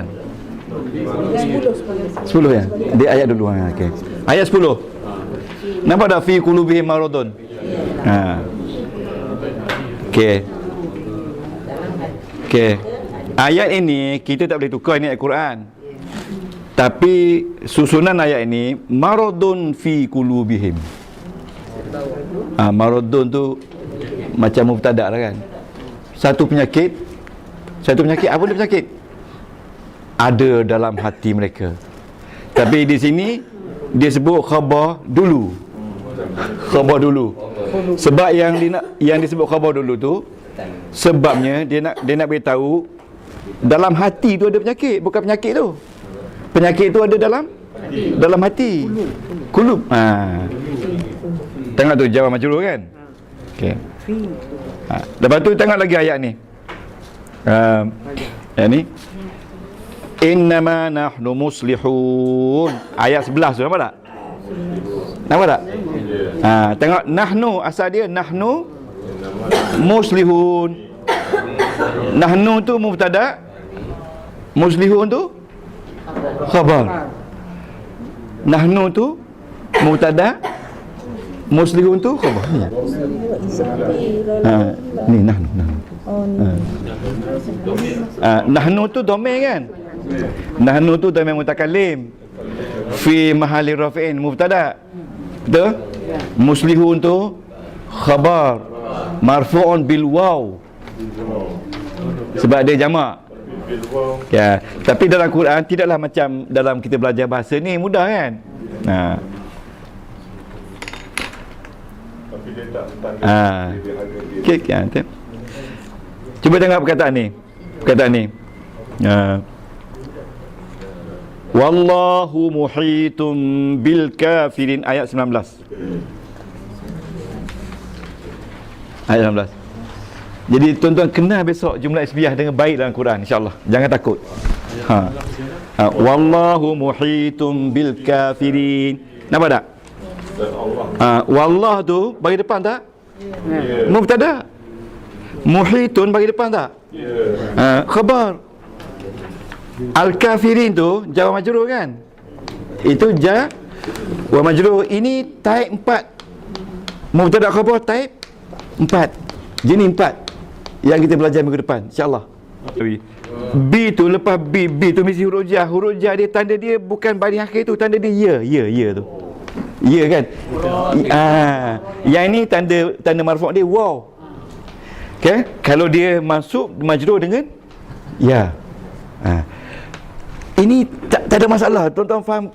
ya. Dia ayat dulu okey. Ayat 10. Nampak tak fi qulubihim maradun? Okey. Ayat ini kita tak boleh tukar, ini ayat Quran. Tapi susunan ayat ini maradun fi qulubihim. Maradun tu macam mubtada lah kan. Satu penyakit. Apa dia penyakit? Ada dalam hati mereka. Tapi di sini dia sebut khabar dulu. Sebab yang disebut khabar dulu tu, sebabnya dia nak beritahu dalam hati tu ada penyakit, bukan penyakit tu. Penyakit tu ada dalam hati. Kulub. Tengok tu jawab majrur kan? Okey. Lepas tu tengok lagi ayat ni. Ayat ni. Innama nahnu muslihun. Ayat 11 tu nampak tak? Nampak tak? Tengok nahnu, asal dia nahnu muslihun. Nahnu tu mubtada, muslihun tu khabar. Nahnu tu mubtada, muslihun tu khabar. Ni nahnu. Nahnu tu dhamir kan? Nahnu tu dhamir mutakallim fi mahalli rafi'in mubtada. Betul? Muslihun tu khabar marfu'un bil waw. Sebab dia jamak. Ya, tapi dalam Quran tidaklah macam dalam kita belajar bahasa ni mudah kan? Tapi dia tak standar. Cuba tengok perkataan ni. Wallahu muhitum bil kafirin, ayat 19. Ayat 19. Jadi tuan-tuan kenal besok jumlah ismiyah dengan baik dalam Quran, insya-Allah. Jangan takut. Wallahu muhitum bil kafirin. Nampak tak? Wallah tu bagi depan tak? Mubtada. Muhitun bagi depan tak? Khabar. Al-kafirin tu jar wa majrur kan? Itu jar wa majrur. Ini type 4. Mubtada khabar type 4. Jenis 4 yang kita belajar minggu depan, insya-Allah. B tu lepas B tu mesti huruf jar. Huruf jar dia tanda dia bukan baris akhir tu, tanda dia ya tu. Ya kan? Yang ini tanda marfu' dia waw. Okay? Kalau dia masuk majrur dengan ya. Ini tak ada masalah. Tuan-tuan faham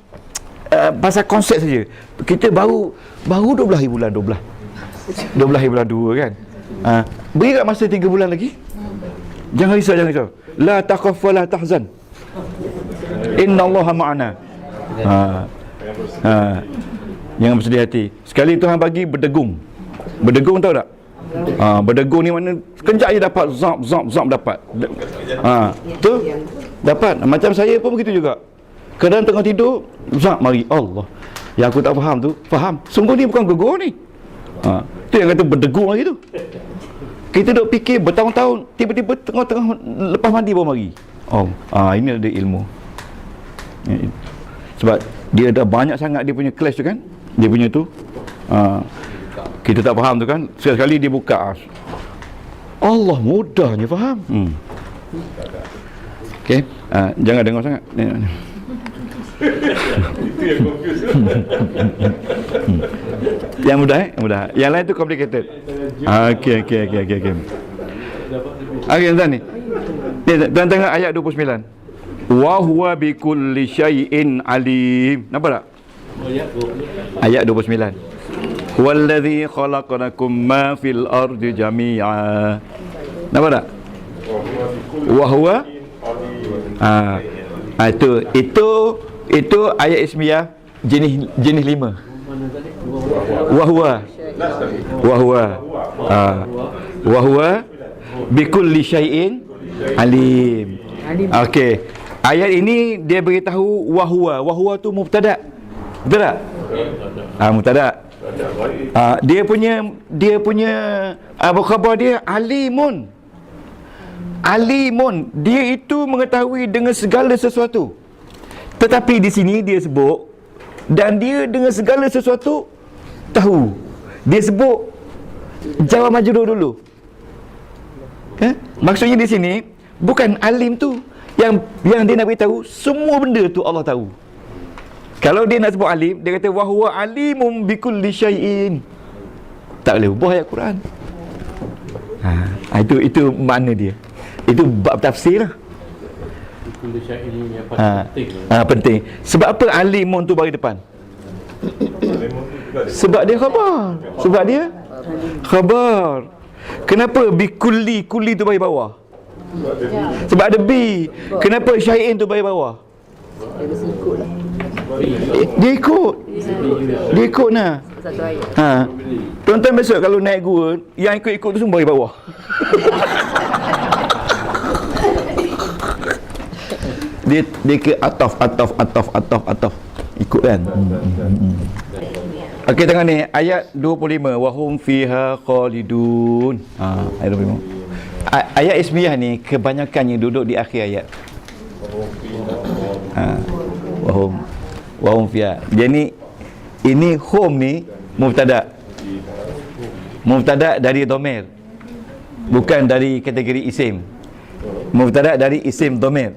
pasal konsep saja. Kita baru 12 bulan 12 bulan 2 kan. Beri kat masa 3 bulan lagi. Jangan risau. La takhaf wa la tahzan. Innallaha ma'ana. Jangan bersedih hati. Sekali Tuhan bagi berdegung. Berdegung tahu tak? Berdegung ni mana sekejap je dapat zap dapat. Tu dapat. Macam saya pun begitu juga. Kadang tengah tidur zap mari. Allah. Yang aku tak faham tu, faham. Sungguh ni bukan gegur ni. Tu yang kata berdegung lagi tu. Kita duk fikir bertahun-tahun, tiba-tiba tengah-tengah lepas mandi baru mari. Ini ada ilmu. Sebab dia dah banyak sangat dia punya clash tu kan. Dia punya tu kita tak faham tu kan. Sekali dia buka Allah mudahnya faham. Okey, jangan dengar sangat. Itu yang confuse. Yang mudah mudah. Yang lain tu complicated. Okey. Okey tuan ni. Tuan tengok ayat 29. Wa huwa bikulli syai'in alim. Nampak tak? Ayat 29. Wallazi khalaqalakum ma fil ardi jami'a. Nampak tak? Wa huwa itu ayat ismiyah jenis 5. Wahwa bikulli syai'in alim. Okey. Ayat ini dia beritahu wahwa tu mubtada. Betul tak? Mubtada. Dia punya apa khabar dia? Alimun. Dia itu mengetahui dengan segala sesuatu. Tetapi di sini dia sebut, dan dia dengan segala sesuatu tahu. Dia sebut jawab majrur dulu. Maksudnya di sini bukan alim tu yang dia nak beritahu semua benda tu Allah tahu. Kalau dia nak sebut alim, dia kata wahwa alimum bikulli syai'in. Tak boleh ubah ayat Quran. Itu makna dia. Itu bab tafsir lah. Bikulli syai'in ini yang paling penting. Penting. Sebab apa alimun tu bagi depan? Sebab dia khabar. Kenapa bikulli tu bagi bawah? Sebab ada bi. Kenapa syai'in tu bagi bawah? Dia ikut nah. Tuan-tuan besok kalau naik gua, yang ikut tu semua bagi bawah. Dia ke ataf ikut kan. Okey, tengok ni ayat 25, wahum fiha khalidun. Ayat 25. Ayat ismiyah ni kebanyakannya duduk di akhir ayat. Wahum fiha. Dia ni, ini hum ni mubtada dari dhamir, bukan dari kategori isim. Mubtada dari isim dhamir.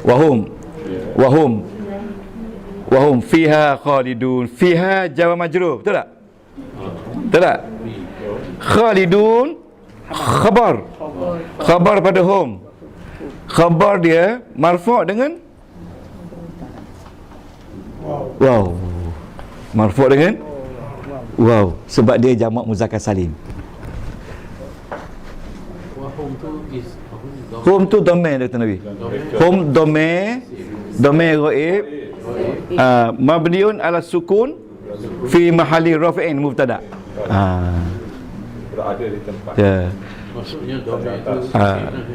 Wahum fiha khalidun. Fiha jawab majrur, betul tak? Khalidun khabar pada hum. Khabar dia marfu' dengan marfu' dengan sebab dia jamak muzakkar salim. Hum tu dhamir kata Nabi. Hum dhamir ghaib mabniun ala sukun fi mahalli raf'in mubtada. Berada di tempat. Maksudnya dhamir itu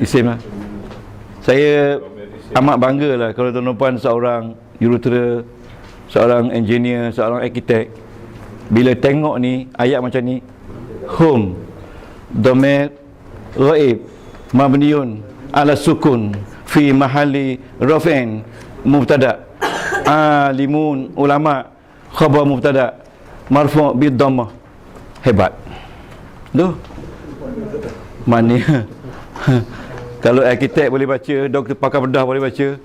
isim lah. Saya amat bangga lah kalau tuan-tuan seorang jurutera, seorang engineer, seorang arkitek, bila tengok ni ayat macam ni, hum dhamir ghaib mabniun ala sukun fi mahalli raf'in mubtada, alimun ulama khabar mubtada marfu' bid dhammah. Hebat tu mana. Kalau arkitek boleh baca, doktor pakar bedah boleh baca,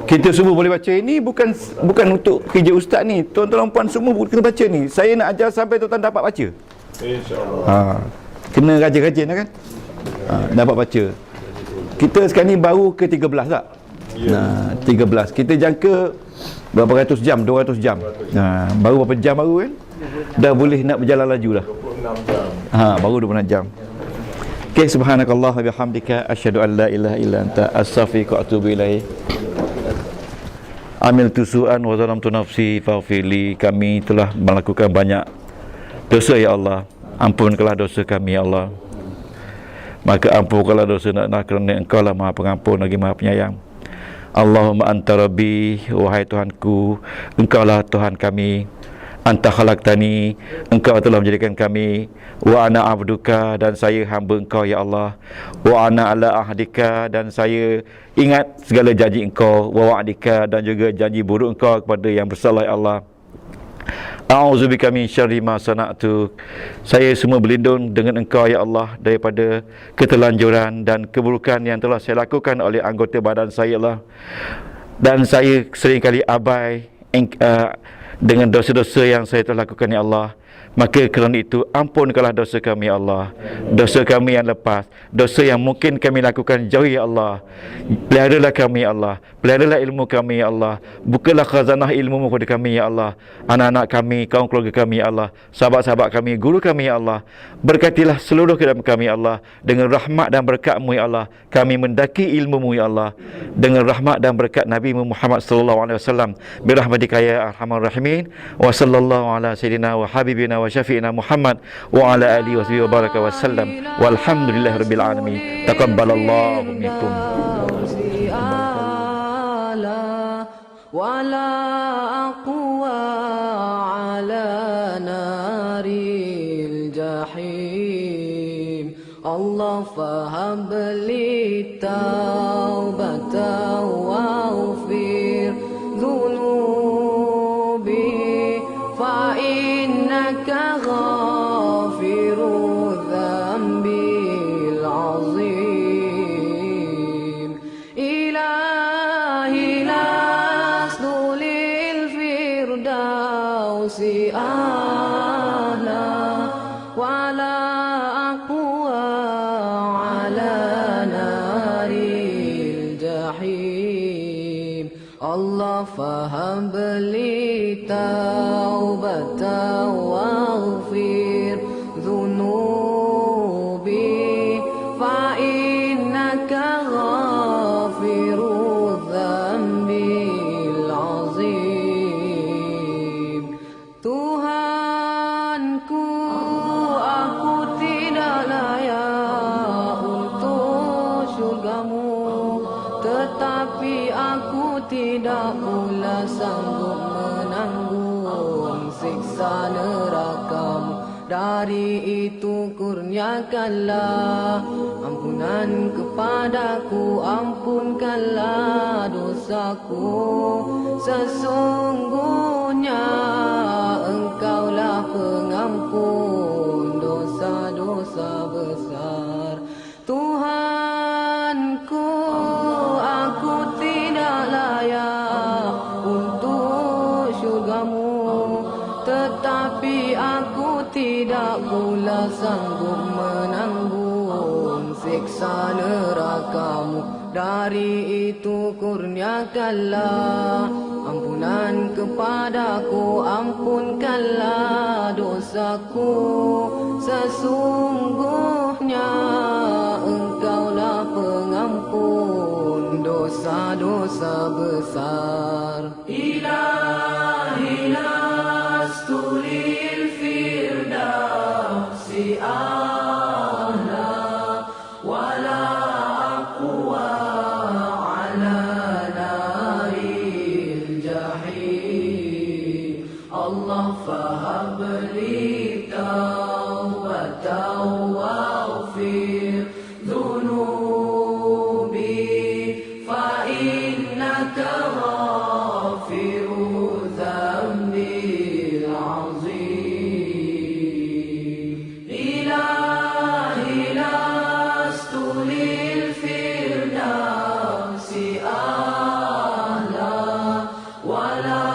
kita semua boleh baca. Ini bukan untuk kerja ustaz ni. Tuan-tuan puan semua kena baca ni. Saya nak ajar sampai tuan-tuan dapat baca, insya-Allah. Kena rajin-rajin lah kan. Dapat baca. Kita sekarang ni baru ke 13 tak? 13. Kita jangka berapa ratus jam? 200 jam. Baru berapa jam baru kan? Dah boleh nak berjalan laju dah. 26 jam. Baru 26 jam. Okay, subhanakallah wa bihamdika asyhadu an la ilaha illa anta astaghfiruka wa atubu ilaik. Amiltu su'an wa zalamtu nafsi faghfirli. Kami telah melakukan banyak dosa ya Allah. Ampunkanlah dosa kami ya Allah. Maka ampunkanlah dosa nak kerana Engkau lah Maha Pengampun lagi Maha Penyayang. Allahumma anta rabbi, wahai Tuhanku, Engkau lah Tuhan kami. Anta khalaqtani, Engkau telah menjadikan kami. Wa ana abduka, dan saya hamba Engkau ya Allah. Wa ana ala ahdika, dan saya ingat segala janji Engkau. Wa wa'dika, dan juga janji buruk Engkau kepada yang bersalah ya Allah. A'udzubika min syarri ma sana'tu. Saya semua berlindung dengan Engkau ya Allah daripada keterlanjuran dan keburukan yang telah saya lakukan oleh anggota badan saya Allah. Dan saya seringkali abai dengan dosa-dosa yang saya telah lakukan ya Allah. Maka kerana itu ampunkanlah dosa kami ya Allah, dosa kami yang lepas, dosa yang mungkin kami lakukan jauh ya Allah. Peliharalah kami ya Allah, peliharalah ilmu kami ya Allah, bukalah khazanah ilmu-Mu kepada kami ya Allah, anak-anak kami, kaum keluarga kami ya Allah, sahabat-sahabat kami, guru kami ya Allah. Berkatilah seluruh kehidupan kami ya Allah, dengan rahmat dan berkat-Mu ya Allah. Kami mendaki ilmu-Mu ya Allah, dengan rahmat dan berkat Nabi Muhammad sallallahu alaihi wasallam, birahmatika ya arhamar rahimin. Wa sallallahu ala sayyidina wa habibina wa syafi'ina Muhammad wa ala alihi wa sahbihi wa baraka wa sallam, walhamdulillahi rabbil alamin. Taqabbalallahu minkum. ولا أقوى على نار الجحيم الله فهب لي توبة واغفر ذنوبي فإنك غافر الذنب العظيم إلهي لست للفردوس أعلى ولا أقوى على نار الجحيم الله فهب لي توبة واغفر ذنوبي فإنك غافر الذنب العظيم Tuhanku, aku tidak layak untuk syurga-Mu, tetapi aku tidak pula sanggup menanggung siksa neraka-Mu. Dari itu kurniakanlah ampunan kepadaku, ampunkanlah dosaku. Sesungguhnya Engkaulah pengampun dosa-dosa besar. Tuhanku, aku tidak layak untuk syurga-Mu, tetapi aku tidak pula sanggup menanggung siksa neraka-Mu. Dari itu kurniakanlah ampunan kepadaku, ampunkanlah dosaku. Sesungguhnya Engkaulah pengampun dosa-dosa besar. Ilahi lastu lil firdausi a'la wala aqwa ala naril jahim. Allah fahab li tawbatan waghfir dhunubi fa innaka ghafiru dhanbil azim. Ilahi lastu lil firdausi a'la wala